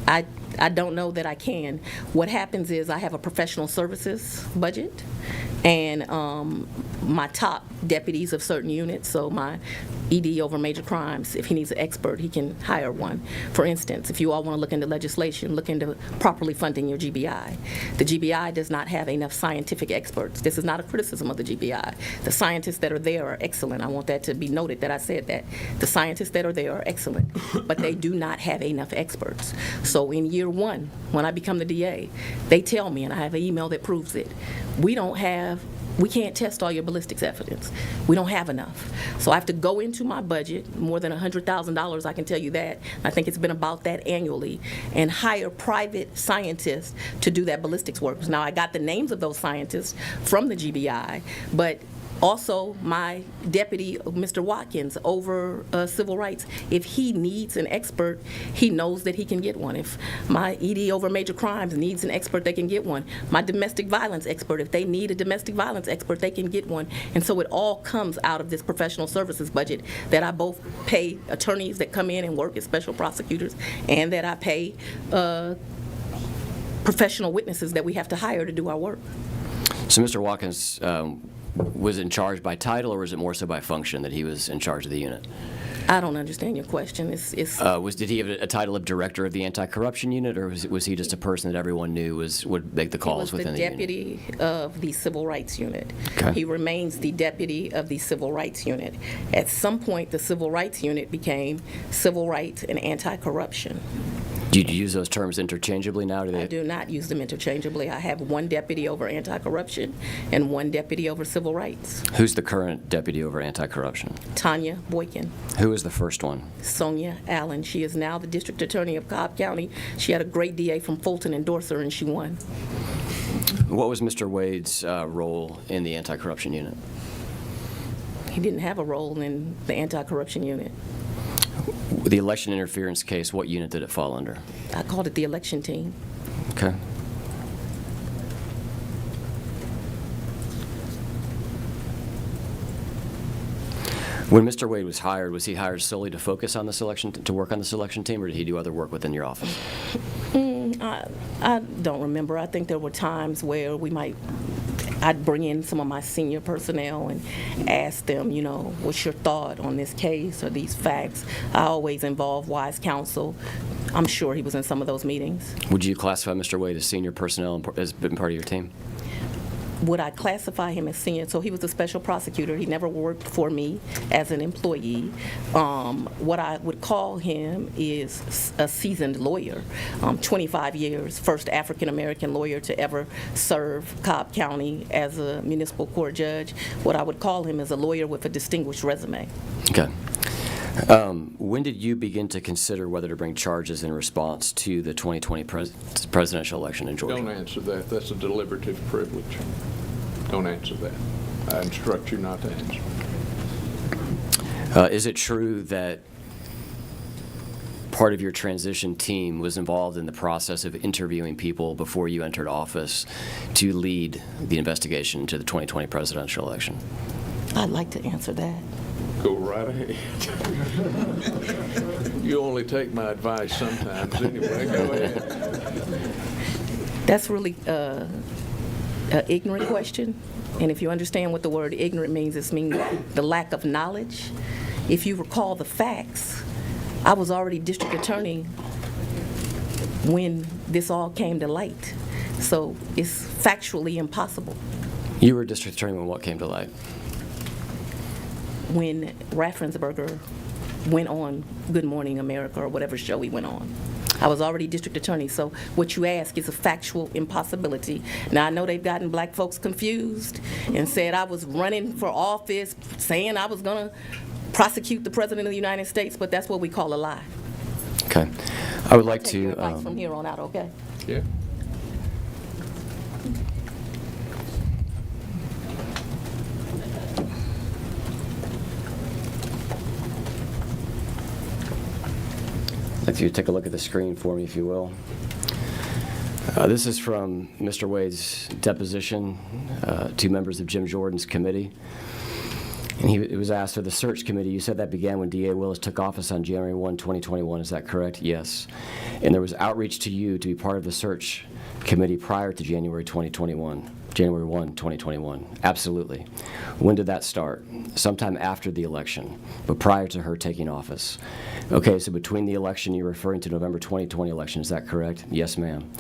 I don't know that I can. What happens is I have a professional services budget, and my top deputies of certain units, so my ED over major crimes, if he needs an expert, he can hire one. For instance, if you all want to look into legislation, look into properly funding your GBI. The GBI does not have enough scientific experts. This is not a criticism of the GBI. The scientists that are there are excellent. I want that to be noted that I said that. The scientists that are there are excellent, but they do not have enough experts. So in year one, when I become the DA, they tell me, and I have an email that proves it, we can't test all your ballistics evidence. We don't have enough. So I have to go into my budget, more than $100,000, I can tell you that. I think it's been about that annually, and hire private scientists to do that ballistics work. Now, I got the names of those scientists from the GBI, but also my deputy, Mr. Watkins, over civil rights, if he needs an expert, he knows that he can get one. If my ED over major crimes needs an expert, they can get one. My domestic violence expert, if they need a domestic violence expert, they can get one. And so it all comes out of this professional services budget that I both pay attorneys that come in and work as special prosecutors, and that I pay professional witnesses that we have to hire to do our work. So Mr. Watkins was in charge by title, or was it more so by function that he was in charge of the unit? I don't understand your question. Did he have a title of director of the anti-corruption unit, or was he just a person that everyone knew would make the calls within the unit? He was the deputy of the civil rights unit. Okay. He remains the deputy of the civil rights unit. At some point, the civil rights unit became civil rights and anti-corruption. Do you use those terms interchangeably now? I do not use them interchangeably. I have one deputy over anti-corruption and one deputy over civil rights. Who's the current deputy over anti-corruption? Tanya Boykin. Who is the first one? Sonia Allen. She is now the district attorney of Cobb County. She had a great DA from Fulton endorse her, and she won. What was Mr. Wade's role in the anti-corruption unit? He didn't have a role in the anti-corruption unit. The election interference case, what unit did it fall under? I called it the election team. Okay. When Mr. Wade was he hired solely to focus on this election, to work on this election team, or did he do other work within your office? I don't remember. I think there were times where I'd bring in some of my senior personnel and ask them, what's your thought on this case or these facts? I always involve wise counsel. I'm sure he was in some of those meetings. Would you classify Mr. Wade as senior personnel as being part of your team? Would I classify him as senior? So he was a special prosecutor. He never worked for me as an employee. What I would call him is a seasoned lawyer, 25 years, first African-American lawyer to ever serve Cobb County as a municipal court judge. What I would call him is a lawyer with a distinguished resume. Okay. When did you begin to consider whether to bring charges in response to the 2020 presidential election in Georgia? Don't answer that. That's a deliberative privilege. Don't answer that. I instruct you not to answer. Is it true that part of your transition team was involved in the process of interviewing people before you entered office to lead the investigation into the 2020 presidential election? I'd like to answer that. Go right ahead. You only take my advice sometimes anyway. Go ahead. That's really an ignorant question. And if you understand what the word ignorant means, it means the lack of knowledge. If you recall the facts, I was already district attorney when this all came to light. So it's factually impossible. You were district attorney when what came to light? when Raffensperger went on Good Morning America or whatever show he went on. I was already district attorney, so what you ask is a factual impossibility. Now, I know they've gotten black folks confused and said I was running for office, saying I was going to prosecute the President of the United States, but that's what we call a lie. Okay. I would like Take to. your advice from here on out, okay? Yeah. I'd like you to take a look at the screen for me, if you will. This is from Mr. Wade's deposition to members of Jim Jordan's committee. And he was asked, for the search committee, you said that began when D.A. Willis took office on January 1, 2021. Is that correct? Yes. And there was outreach to you to be part of the search committee prior to January 2021. January 1, 2021. Absolutely. When did that start? Sometime after the election, but prior to her taking office. Okay, so between the election, you're referring to November 2020 election, is that correct? Yes, ma'am.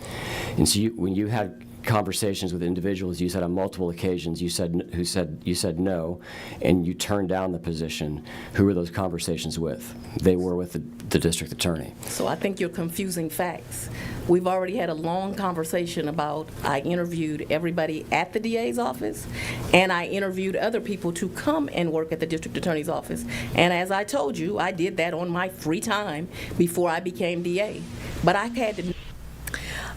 And so when you had conversations with individuals, you said on multiple occasions, you said no, and you turned down the position. Who were those conversations with? They were with the district attorney. So I think you're confusing facts. We've already had a long conversation about, I interviewed everybody at the DA's office, and I interviewed other people to come and work at the district attorney's office. And as I told you, I did that on my free time before I became DA. But I had to.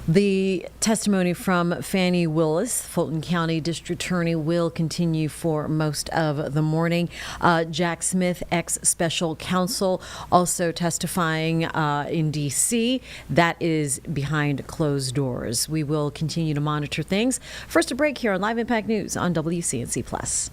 The testimony from Fannie Willis, Fulton County District Attorney, will continue for most of the morning. Jack Smith, ex-special counsel, also testifying in D.C. That is behind closed doors. We will continue to monitor things. First, a break here on Live Impact News on WCNC Plus.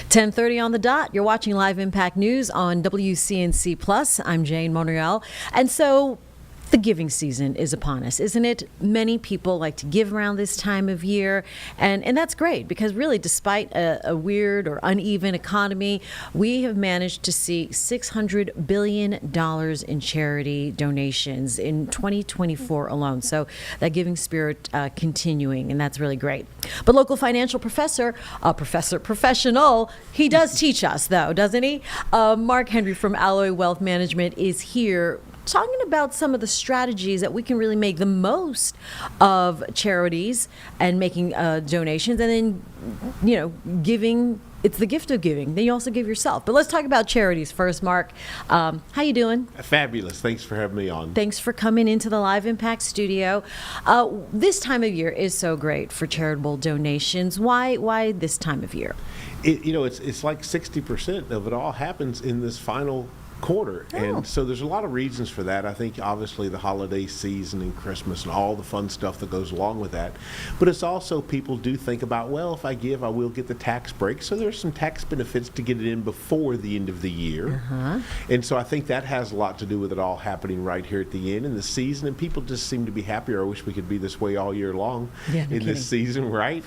.30 on the dot. You're watching Live Impact News on WCNC Plus. I'm Jane Monreal. And so the giving season is upon us, isn't it? Many people like to give around this time of year, and that's great because really, despite a weird or uneven economy, we have managed to see $600 billion in charity donations in 2024 alone. So that giving spirit continuing, and that's really great. But local financial professional, he does teach us though, doesn't he? Mark Henry from Alloy Wealth Management is here talking about some of the strategies that we can really make the most of charities and making donations, and then, giving it's the gift of giving. Then you also give yourself. But let's talk about charities first, Mark. How you doing? Fabulous. Thanks for having me on. Thanks for coming into the Live Impact studio. This time of year is so great for charitable donations. Why this time of year? It's like 60% of it all happens in this final quarter. And so there's a lot of reasons for that. I think obviously the holiday season and Christmas and all the fun stuff that goes along with that. But it's also people do think about, well, if I give, I will get the tax break. So there's some tax benefits to get it in before the end of the year. And so I think that has a lot to do with it all happening right here at the end in the season. And people just seem to be happier. I wish we could be this way all year long this season, right?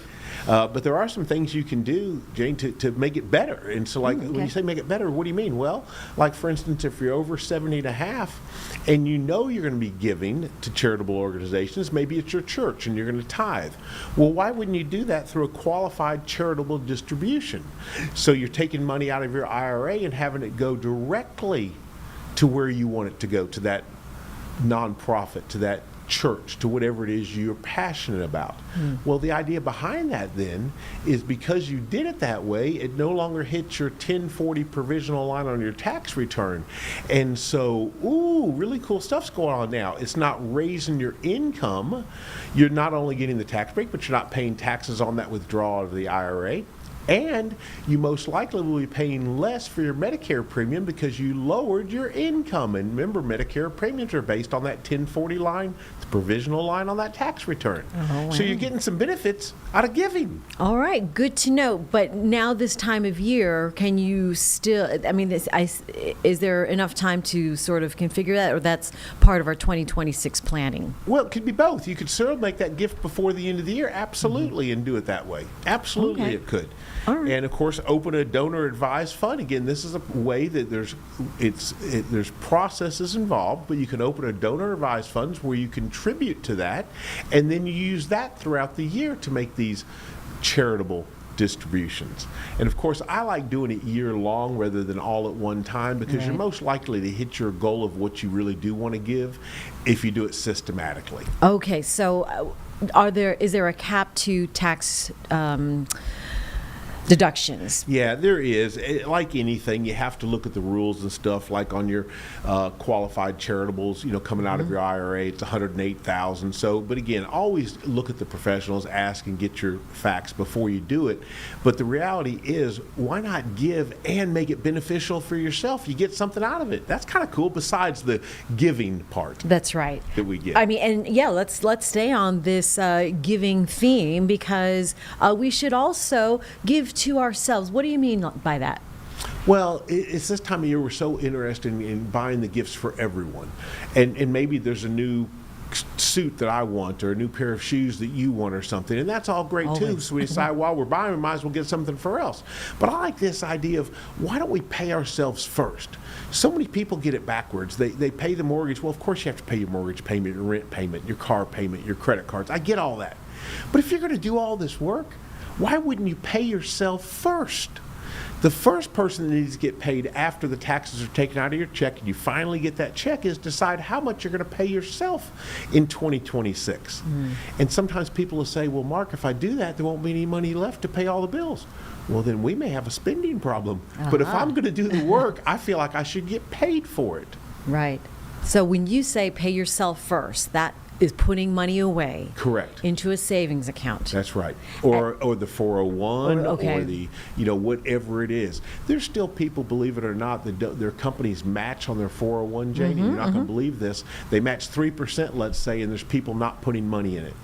But there are some things you can do, Jane, to make it better. And so, when you say make it better, what do you mean? Well, like, for instance, if you're over 70 and a half and you know you're going to be giving to charitable organizations, maybe it's your church and you're going to tithe. Well, why wouldn't you do that through a qualified charitable distribution? So you're taking money out of your IRA and having it go directly to where you want it to go, to that nonprofit, to that church, to whatever it is you're passionate about. Well, the idea behind that then is because you did it that way, it no longer hits your 1040 provisional line on your tax return. And so, really cool stuff's going on now. It's not raising your income. You're not only getting the tax break, but you're not paying taxes on that withdrawal of the IRA. And you most likely will be paying less for your Medicare premium because you lowered your income. And remember, Medicare premiums are based on that 1040 line, the provisional line on that tax return. So you're getting some benefits out of giving. All right, good to know. But now this time of year, can you still, is there enough time to sort of configure that, or that's part of our 2026 planning? Well, it could be both. You could still make that gift before the end of the year, absolutely, and do it that way. Absolutely, it could. And of course, open a donor advised fund. Again, this is a way that there's processes involved, but you can open a donor advised funds where you contribute to that, and then you use that throughout the year to make these charitable distributions. And of course, I like doing it year long rather than all at one time, because you're most likely to hit your goal of what you really do want to give if you do it systematically. Okay, so is there a cap to tax deductions? Yeah, there is. Like anything, you have to look at the rules and stuff. Like on your qualified charitables, coming out of your IRA, it's $108,000. So, but again, always look at the professionals, ask and get your facts before you do it. But the reality is, why not give and make it beneficial for yourself? You get something out of it. That's kind of cool. Besides the giving part. That's right. That we get. I mean, and let's stay on this giving theme, because we should also give to ourselves. What do you mean by that? Well, it's this time of year we're so interested in buying the gifts for everyone. And maybe there's a new suit that I want, or a new pair of shoes that you want, or something, and that's all great too. So we decide while we're buying, we might as well get something for else. But I like this idea of, why don't we pay ourselves first? So many people get it backwards. They pay the mortgage. Well, of course you have to pay your mortgage payment, your rent payment, your car payment, your credit cards. I get all that. But if you're going to do all this work, why wouldn't you pay yourself first? The first person that needs to get paid after the taxes are taken out of your check and you finally get that check is decide how much you're going to pay yourself in 2026. And sometimes people will say, well, Mark, if I do that, there won't be any money left to pay all the bills. Well, then we may have a spending problem. But if I'm going to do the work, I feel like I should get paid for it. Right. So when you say pay yourself first, that is putting money away. Correct. Into a savings account. That's right. Or the 401, or the, whatever it is. There's still people, believe it or not, that their companies match on their 401, Janie. You're not going to believe this. They match 3%, let's say, and there's people not putting money in it.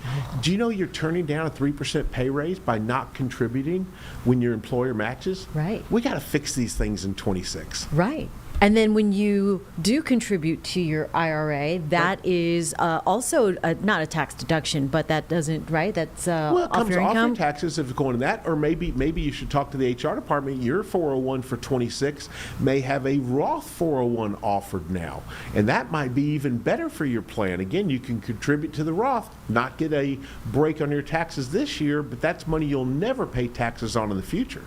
Do you know you're turning down a 3% pay raise by not contributing when your employer matches? Right. We got to fix these things in 26. Right. And then when you do contribute to your IRA, that is also not a tax deduction, but that doesn't, right? That's off your income? Off your taxes if it's going to that, or maybe you should talk to the HR department. Your 401 for 26 may have a Roth 401 offered now, and that might be even better for your plan. Again, you can contribute to the Roth, not get a break on your taxes this year, but that's money you'll never pay taxes on in the future.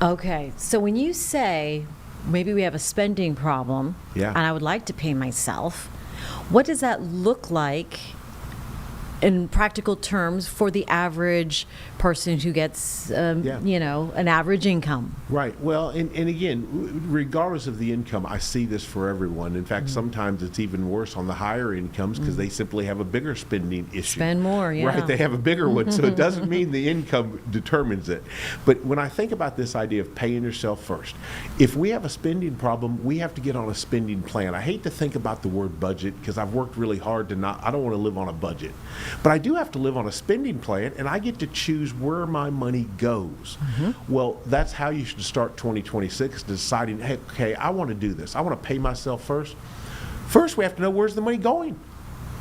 Okay, so when you say maybe we have a spending problem, and I would like to pay myself, what does that look like in practical terms for the average person who gets, you know, an average income. Right. Well, and again, regardless of the income, I see this for everyone. In fact, sometimes it's even worse on the higher incomes because they simply have a bigger spending issue. Spend more, yeah. Right. They have a bigger one. So it doesn't mean the income determines it. But when I think about this idea of paying yourself first, if we have a spending problem, we have to get on a spending plan. I hate to think about the word budget because I've worked really hard I don't want to live on a budget. But I do have to live on a spending plan, and I get to choose where my money goes. Well, that's how you should start 2026, deciding, hey, okay, I want to do this. I want to pay myself first. First, we have to know, where's the money going?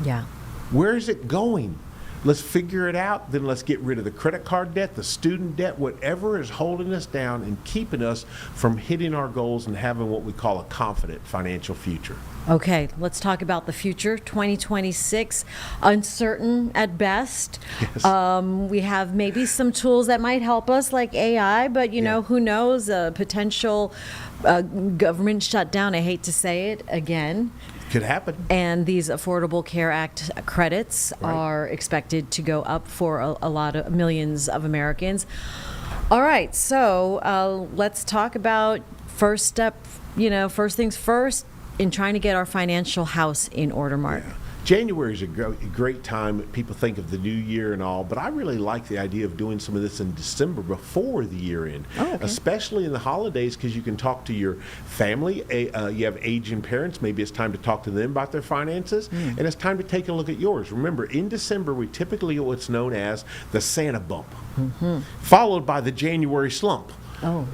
Yeah. Where is it going? Let's figure it out. Then let's get rid of the credit card debt, the student debt, whatever is holding us down and keeping us from hitting our goals and having what we call a confident financial future. Okay, let's talk about the future. 2026, uncertain at best. Yes. We have maybe some tools that might help us, like AI, but you know, who knows? A potential government shutdown. I hate to say it again. Could happen. And these Affordable Care Act credits are expected to go up for a lot of millions of Americans. All right, so let's talk about first step, you know, first things first in trying to get our financial house in order, Mark. Yeah. January is a great time. People think of the new year and all, but I really like the idea of doing some of this in December before the year end, especially in the holidays, because you can talk to your family. You have aging parents. Maybe it's time to talk to them about their finances, and it's time to take a look at yours. Remember, in December, we typically get what's known as the Santa bump, followed by the January slump.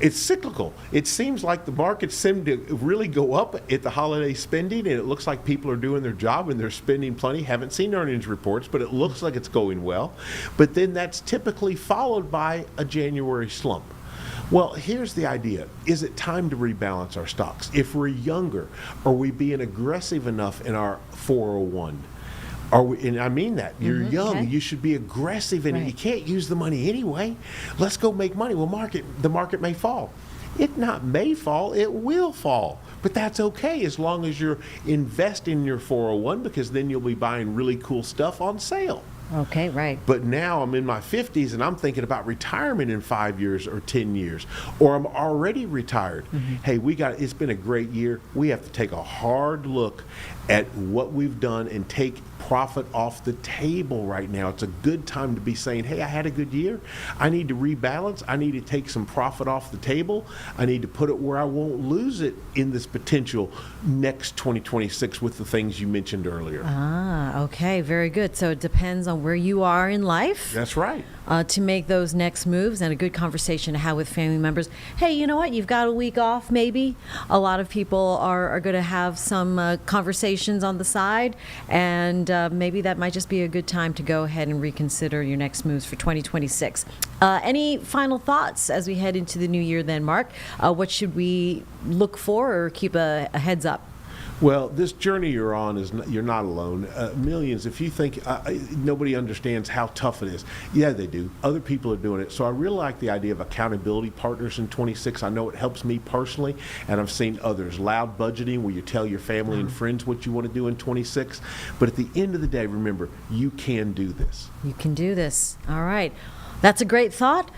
It's cyclical. It seems like the markets seem to really go up at the holiday spending, and it looks like people are doing their job and they're spending plenty. Haven't seen earnings reports, but it looks like it's going well. But then that's typically followed by a January slump. Well, here's the idea. Is it time to rebalance our stocks? If we're younger, are we being aggressive enough in our 401? And I mean that. You're young. You should be aggressive in it. You can't use the money anyway. Let's go make money. Well, the market may fall. It not may fall, it will fall. But that's okay as long as you're investing in your 401, because then you'll be buying really cool stuff on sale. Okay, right. But now I'm in my 50s and I'm thinking about retirement in 5 years or 10 years, or I'm already retired. Hey, it's been a great year. We have to take a hard look at what we've done and take profit off the table right now. It's a good time to be saying, hey, I had a good year. I need to rebalance. I need to take some profit off the table. I need to put it where I won't lose it in this potential next 2026 with the things you mentioned earlier. Okay, very good. So it depends on where you are in life. That's right. To make those next moves, and a good conversation to have with family members. Hey, you know what? You've got a week off, maybe. A lot of people are going to have some conversations on the side, and maybe that might just be a good time to go ahead and reconsider your next moves for 2026. Any final thoughts as we head into the new year then, Mark? What should we look for or keep a heads up? Well, this journey you're on you're not alone. Millions, if you think nobody understands how tough it is, yeah, they do. Other people are doing it. So I really like the idea of accountability partners in 26. I know it helps me personally, and I've seen others. Loud budgeting, where you tell your family and friends what you want to do in 26. But at the end of the day, remember, you can do this. You can do this. All right. That's a great thought.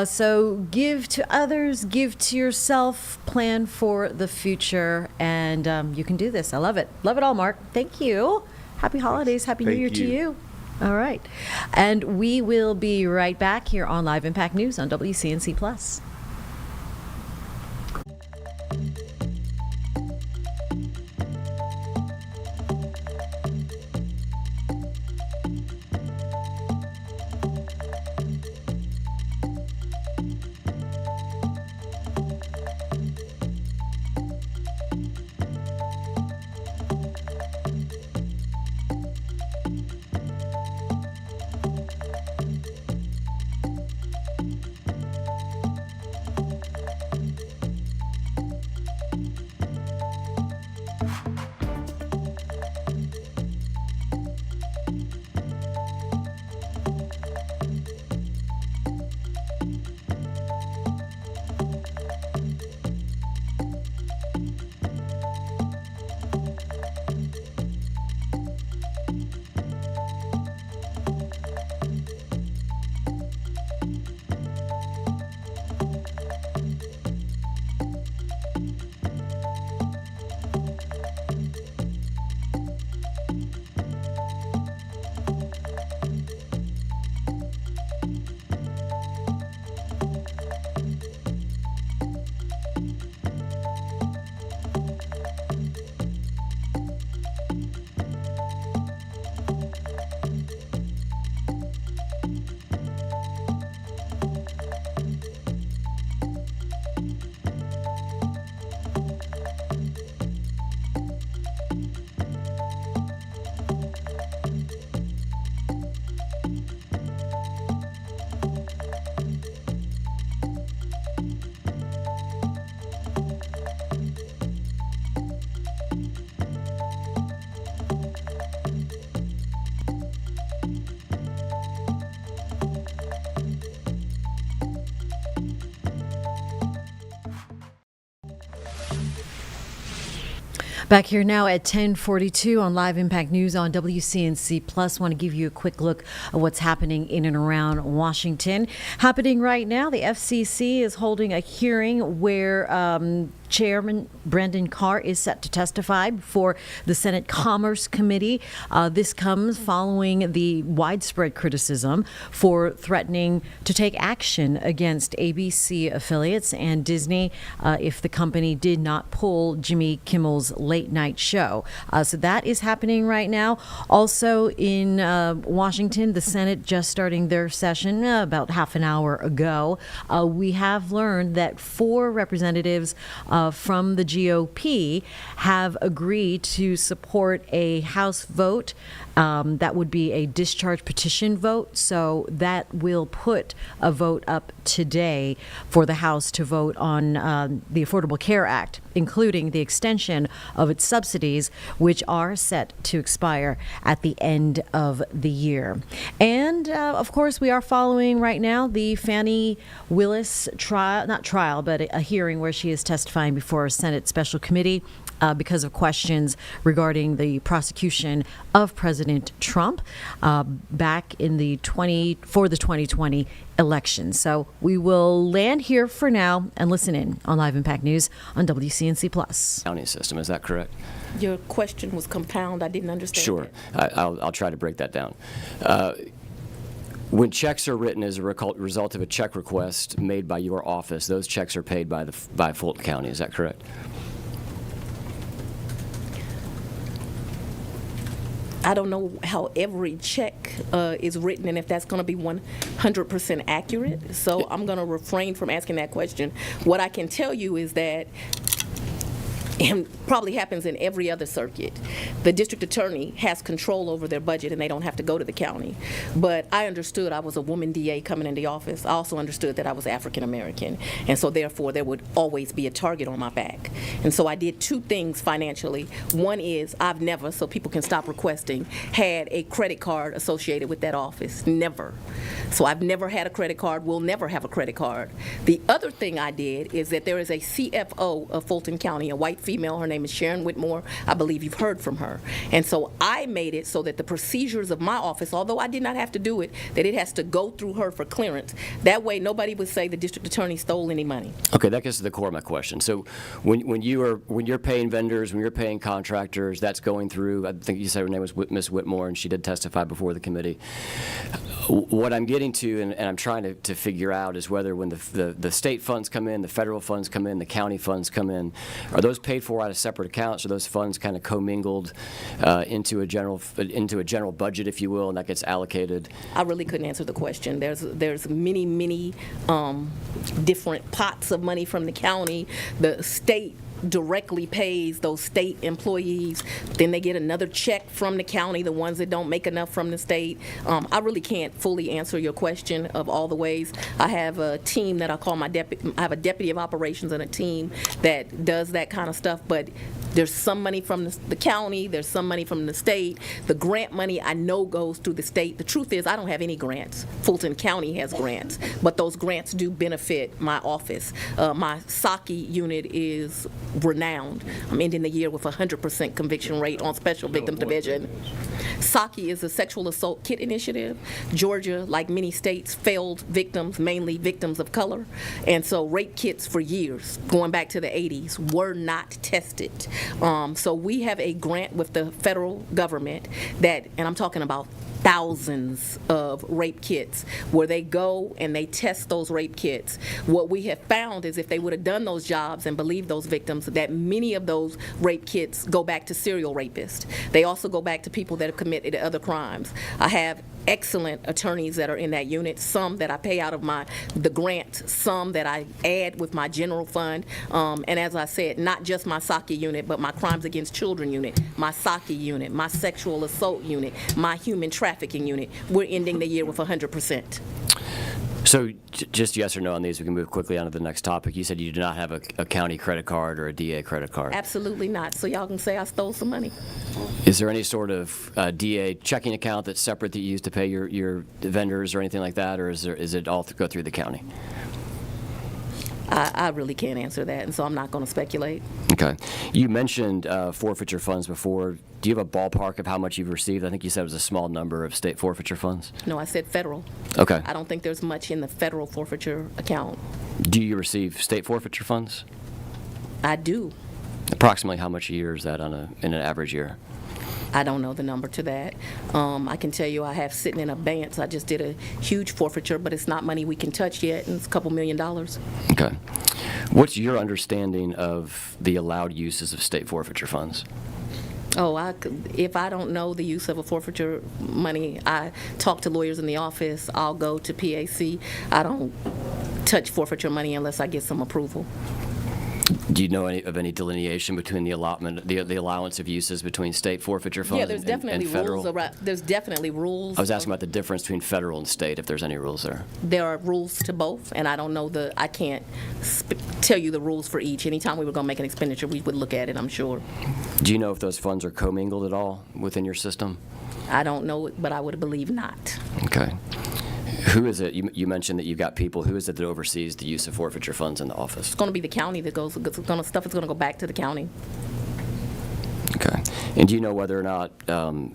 So give to others, give to yourself, plan for the future, and you can do this. I love it. Love it all, Mark. Thank you. Happy holidays. Happy New Year to you. All right. And we will be right back here on Live Impact News on WCNC Plus. Back here now at 10:42 on Live Impact News on WCNC Plus. Want to give you a quick look at what's happening in and around Washington. Happening right now, the FCC is holding a hearing where Chairman Brendan Carr is set to testify before the Senate Commerce Committee. This comes following the widespread criticism for threatening to take action against ABC affiliates and Disney if the company did not pull Jimmy Kimmel's late night show. So that is happening right now. Also in Washington, the Senate just starting their session about half an hour ago. We have learned that 4 representatives from the GOP have agreed to support a House vote that would be a discharge petition vote. So that will put a vote up today for the House to vote on the Affordable Care Act, including the extension of its subsidies, which are set to expire at the end of the year. And of course, we are following right now the Fani Willis trial, not trial, but a hearing where she is testifying before a Senate Special Committee because of questions regarding the prosecution of President Trump back in the 2020 election. So we will land here for now and listen in on Live Impact News on WCNC Plus. County system, is that correct? Your question was compound. I didn't understand. Sure. I'll try to break that down. When checks are written as a result of a check request made by your office, those checks are paid by Fulton County. Is that correct? I don't know how every check is written and if that's going to be 100% accurate. So I'm going to refrain from asking that question. What I can tell you is that, and probably happens in every other circuit, the district attorney has control over their budget and they don't have to go to the county. But I understood I was a woman DA coming into office. I also understood that I was African American, and so therefore there would always be a target on my back. And so I did 2 things financially. One is I've never, so people can stop requesting, had a credit card associated with that office. Never. So I've never had a credit card, will never have a credit card. The other thing I did is that there is a CFO of Fulton County, a white female. Her name is Sharon Whitmore. I believe you've heard from her. And so I made it so that the procedures of my office, although I did not have to do it, that it has to go through her for clearance. That way nobody would say the district attorney stole any money. Okay, that gets to the core of my question. So when you're paying vendors, when you're paying contractors, that's going through, I think you said her name was Ms. Whitmore, and she did testify before the committee. What I'm getting to, and I'm trying to figure out, is whether when the state funds come in, the federal funds come in, the county funds come in, are those paid for out of separate accounts, or those funds kind of commingled into a general budget, if you will, and that gets allocated? I really couldn't answer the question. There's many different pots of money from the county. The state directly pays those state employees. Then they get another check from the county, the ones that don't make enough from the state. I really can't fully answer your question of all the ways. I have a team that I call my deputy. I have a deputy of operations and a team that does that kind of stuff, but there's some money from the county, there's some money from the state. The grant money I know goes through the state. The truth is I don't have any grants. Fulton County has grants, but those grants do benefit my office. My Saki unit is renowned. I'm ending the year with a 100% conviction rate on Special Victims Division. Saki is a sexual assault kit initiative. Georgia, like many states, failed victims, mainly victims of color. And so rape kits for years, going back to the 80s, were not tested. So we have a grant with the federal government that, and I'm talking about thousands of rape kits, where they go and they test those rape kits. What we have found is if they would have done those jobs and believed those victims, that many of those rape kits go back to serial rapists. They also go back to people that have committed other crimes. I have excellent attorneys that are in that unit, some that I pay out of the grant, some that I add with my general fund, and as I said, not just my Saki unit, but my crimes against children unit, my Saki unit, my sexual assault unit, my human trafficking unit. We're ending the year with 100%. So just yes or no on these, we can move quickly on to the next topic. You said you do not have a county credit card or a DA credit card. Absolutely not. So y'all can say I stole some money. Is there any sort of DA checking account that's separate that you use to pay your vendors or anything like that, or is it all go through the county? I really can't answer that, and so I'm not going to speculate. Okay. You mentioned forfeiture funds before. Do you have a ballpark of how much you've received? I think you said it was a small number of state forfeiture funds. No, I said federal. Okay. I don't think there's much in the federal forfeiture account. Do you receive state forfeiture funds? I do. Approximately how much a year is that in an average year? I don't know the number to that. I can tell you I have sitting in abeyance. I just did a huge forfeiture, but it's not money we can touch yet, and it's a couple $1 million. Okay. What's your understanding of the allowed uses of state forfeiture funds? Oh, if I don't know the use of a forfeiture money, I talk to lawyers in the office. I'll go to PAC. I don't touch forfeiture money unless I get some approval. Do you know of any delineation between the allotment, the allowance of uses between state forfeiture funds Yeah, there's definitely and federal? rules around. There's definitely rules. I was asking about the difference between federal and state, if there's any rules there. There are rules to both, and I don't know I can't tell you the rules for each. Anytime we were going to make an expenditure, we would look at it, I'm sure. Do you know if those funds are commingled at all within your system? I don't know, but I would believe not. Okay. Who is it? You mentioned that you've got people. Who is it that oversees the use of forfeiture funds in the office? It's going to be the county that stuff is going to go back to the county. Okay. And do you know whether or not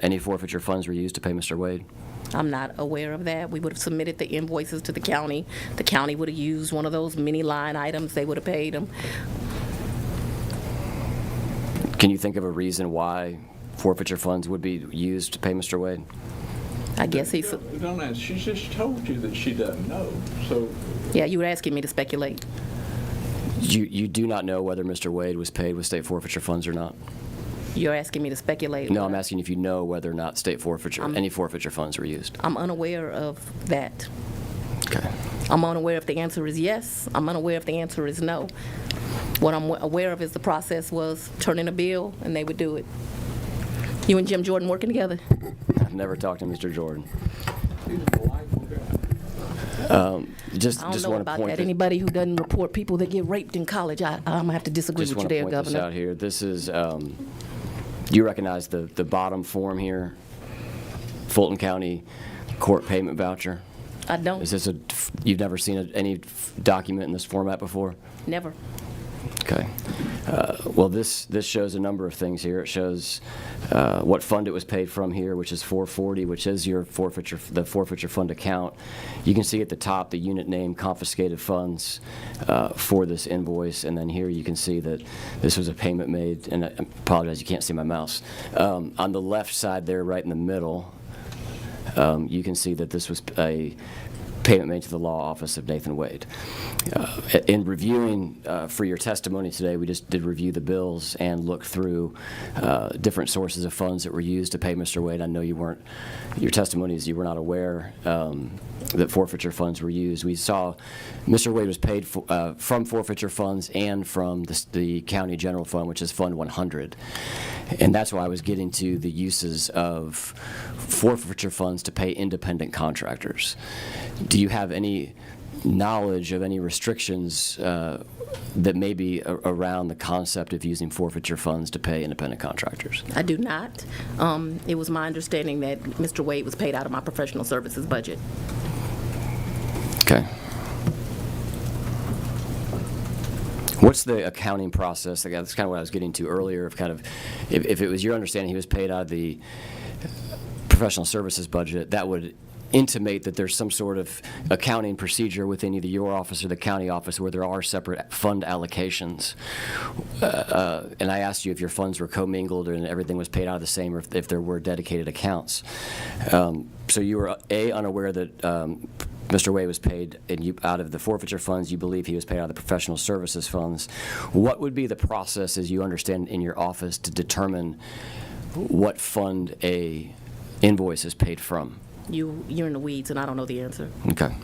any forfeiture funds were used to pay Mr. Wade? I'm not aware of that. We would have submitted the invoices to the county. The county would have used one of those mini line items. They would have paid them. Can you think of a reason why forfeiture funds would be used to pay Mr. Wade? I guess he's... Don't ask. She just told you that she doesn't know. So. Yeah, you were asking me to speculate. You do not know whether Mr. Wade was paid with state forfeiture funds or not? You're asking me to speculate. No, I'm asking if you know whether or not state forfeiture, any forfeiture funds were used. I'm unaware of that. Okay. I'm unaware if the answer is yes. I'm unaware if the answer is no. What I'm aware of is the process was turn in a bill, and they would do it. You and Jim Jordan working together? I've never talked to Mr. Jordan. Just I don't know want to about point that. Anybody who doesn't report people that get raped in college, I'm going to have to disagree with you there, Governor. Just want to point this out here. This is, you recognize the bottom form here? Fulton County Court Payment Voucher? I don't. Is this you've never seen any document in this format before? Never. Okay. Well, this shows a number of things here. It shows what fund it was paid from here, which is 440, which is your the forfeiture fund account. You can see at the top the unit name confiscated funds for this invoice, and then here you can see that this was a payment made, and I apologize, you can't see my mouse. On the left side there, right in the middle, you can see that this was a payment made to the law office of Nathan Wade. In reviewing for your testimony today, we just did review the bills and look through different sources of funds that were used to pay Mr. Wade. I know your testimony is you were not aware that forfeiture funds were used. We saw Mr. Wade was paid from forfeiture funds and from the county general fund, which is Fund 100. And that's why I was getting to the uses of forfeiture funds to pay independent contractors. Do you have any knowledge of any restrictions that may be around the concept of using forfeiture funds to pay independent contractors? I do not. It was my understanding that Mr. Wade was paid out of my professional services budget. Okay. What's the accounting process? That's kind of what I was getting to earlier, of kind of, if it was your understanding he was paid out of the professional services budget, that would intimate that there's some sort of accounting procedure within either your office or the county office where there are separate fund allocations. And I asked you if your funds were commingled and everything was paid out of the same, or if there were dedicated accounts. So you were, unaware that Mr. Wade was paid out of the forfeiture funds. You believe he was paid out of the professional services funds. What would be the process, as you understand, in your office to determine what fund a invoice is paid from? You're in the weeds, and I don't know the answer. Okay.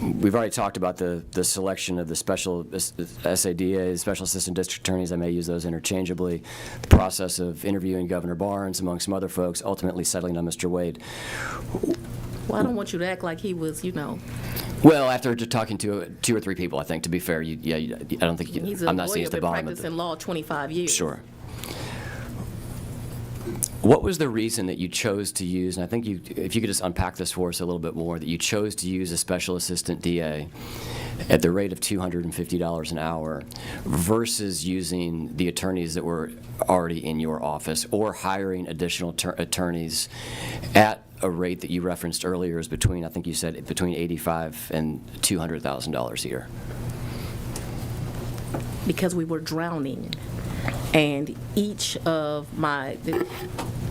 We've already talked about the selection of the special SADAs, Special Assistant District Attorneys. I may use those interchangeably. The process of interviewing Governor Barnes, among some other folks, ultimately settling on Mr. Wade. Well, I don't want you to act like he was, Well, after just talking to 2 or 3 people, I think, to be fair, I don't think He's I'm a not seeing lawyer, at the been bottom of practicing law 25 years. Sure. What was the reason that you chose to use, and I think if you could just unpack this for us a little bit more, that you chose to use a special assistant DA at the rate of $250 an hour versus using the attorneys that were already in your office or hiring additional attorneys at a rate that you referenced earlier is between, I think you said, between $85,000 and $200,000 a year? Because we were drowning. And each of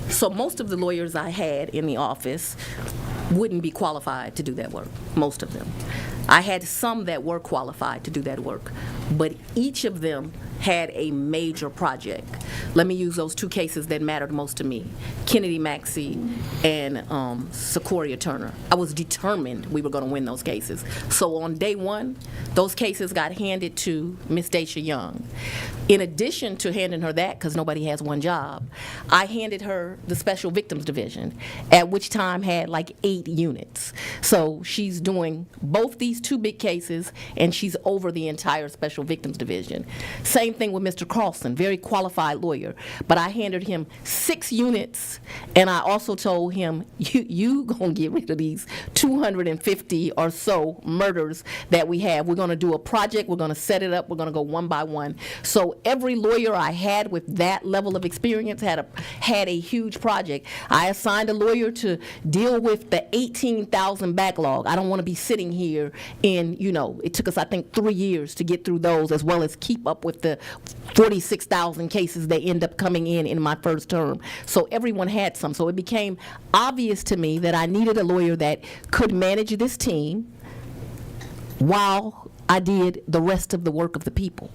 so most of the lawyers I had in the office wouldn't be qualified to do that work, most of them. I had some that were qualified to do that work, but each of them had a major project. Let me use those two cases that mattered most to me, Kennedy Maxey and Sequoia Turner. I was determined we were going to win those cases. So on day one, those cases got handed to Ms. Dacia Young. In addition to handing her that, because nobody has one job, I handed her the Special Victims Division, at which time had like 8 units. So she's doing both these 2 big cases, and she's over the entire Special Victims Division. Same thing with Mr. Carlson, very qualified lawyer, but I handed him 6 units, and I also told him, you gonna get rid of these 250 or so murders that we have. We're gonna do a project, we're gonna set it up, we're gonna go one by one. So every lawyer I had with that level of experience had a huge project. I assigned a lawyer to deal with the 18,000 backlog. I don't want to be sitting here in, it took us, I think, 3 years to get through those, as well as keep up with the 46,000 cases that end up coming in my first term. So everyone had some. So it became obvious to me that I needed a lawyer that could manage this team while I did the rest of the work of the people.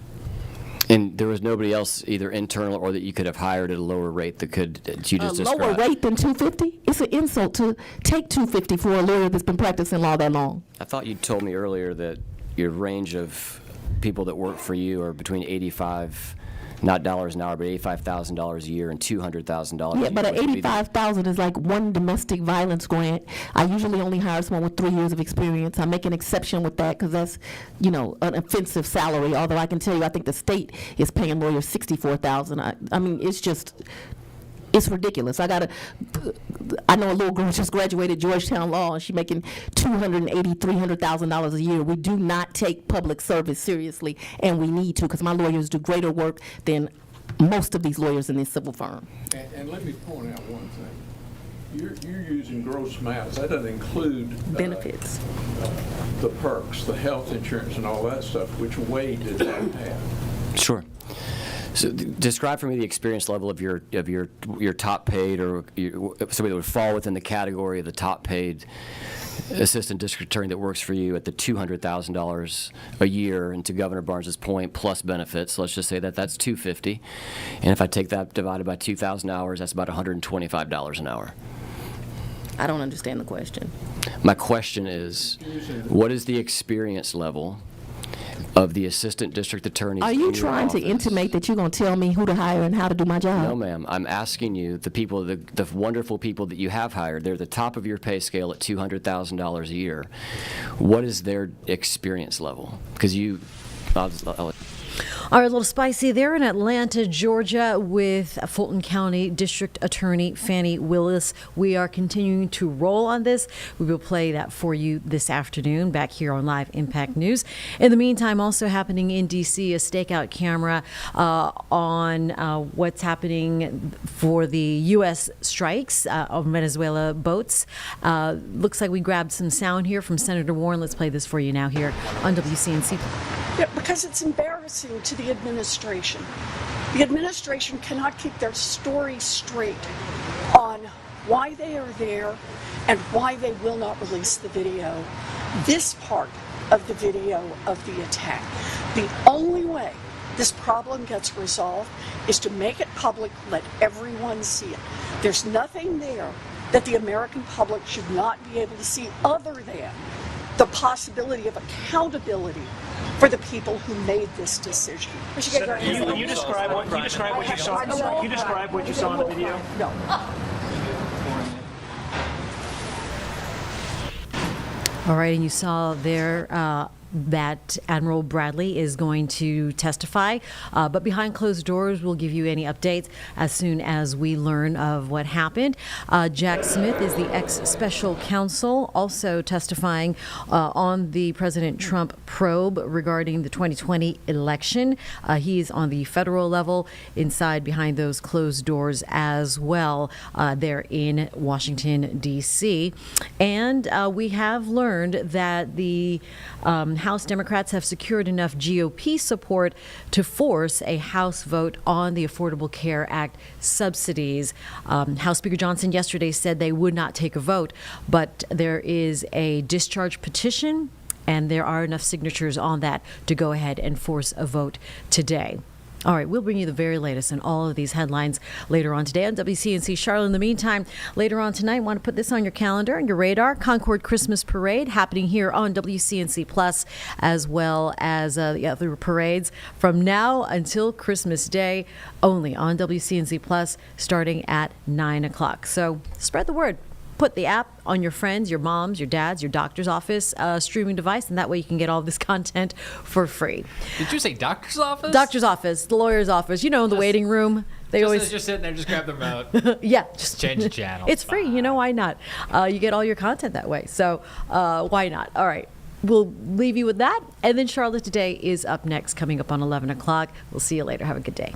And there was nobody else, either internal or that you could have hired at a lower rate that you just described? Lower rate than $250? It's an insult to take $250 for a lawyer that's been practicing law that long. I thought you told me earlier that your range of people that work for you are between $85,000, not dollars an hour, but $85,000 a year and $200,000. Yeah, but $85,000 is like one domestic violence grant. I usually only hire someone with 3 years of experience. I make an exception with that because that's, an offensive salary. Although I can tell you, I think the state is paying lawyers $64,000. I mean, it's ridiculous. I know a little girl just graduated Georgetown Law, and she's making $280,000, $300,000 a year. We do not take public service seriously, and we need to, because my lawyers do greater work than most of these lawyers in this civil firm. And let me point out one thing. You're using gross amounts. That doesn't include benefits, the perks, the health insurance, and all that stuff. Which weight does that have? Sure. So describe for me the experience level of your top paid, or somebody that would fall within the category of the top paid assistant district attorney that works for you at the $200,000 a year, and to Governor Barnes's point, plus benefits. Let's just say that that's $250, and if I take that divided by 2,000 hours, that's about $125 an hour. I don't understand the question. My question is, what is the experience level of the assistant district attorneys? Are you trying to intimate that you're going to tell me who to hire and how to do my job? No, ma'am. I'm asking you, the people, the wonderful people that you have hired, they're the top of your pay scale at $200,000 a year. What is their experience level? Because All right, a little spicy there in Atlanta, Georgia, with Fulton County District Attorney Fani Willis. We are continuing to roll on this. We will play that for you this afternoon back here on Live Impact News. In the meantime, also happening in D.C., a stakeout camera on what's happening for the U.S. strikes of Venezuela boats. Looks like we grabbed some sound here from Senator Warren. Let's play this for you now here on WCNC. Yeah, because it's embarrassing to the administration. The administration cannot keep their story straight on why they are there and why they will not release the video, this part of the video of the attack. The only way this problem gets resolved is to make it public, let everyone see it. There's nothing there that the American public should not be able to see other than the possibility of accountability for the people who made this decision. Can you describe what you saw? Can you describe what you saw in the video? No. All right, and you saw there that Admiral Bradley is going to testify. But behind closed doors, we'll give you any updates as soon as we learn of what happened. Jack Smith is the ex-special counsel, also testifying on the President Trump probe regarding the 2020 election. He's on the federal level, inside behind those closed doors as well, there in Washington, D.C. And we have learned that the House Democrats have secured enough GOP support to force a House vote on the Affordable Care Act subsidies. House Speaker Johnson yesterday said they would not take a vote, but there is a discharge petition, and there are enough signatures on that to go ahead and force a vote today. All right, we'll bring you the very latest in all of these headlines later on today on WCNC Charlotte. In the meantime, later on tonight, want to put this on your calendar and your radar. Concord Christmas Parade happening here on WCNC Plus, as well as the other parades from now until Christmas Day, only on WCNC Plus, starting at 9 o'clock. So spread the word. Put the app on your friends, your moms, your dads, your doctor's office streaming device, and that way you can get all this content for free. Did you say doctor's office? Doctor's office, the lawyer's office. You know, in the waiting room. They always just sitting there, just grab the remote. yeah, just change the channel. It's free. You know, why not? You get all your content that way. So why not? All right. We'll leave you with that. And then Charlotte Today is up next, coming up on 11 o'clock. We'll see you later. Have a good day.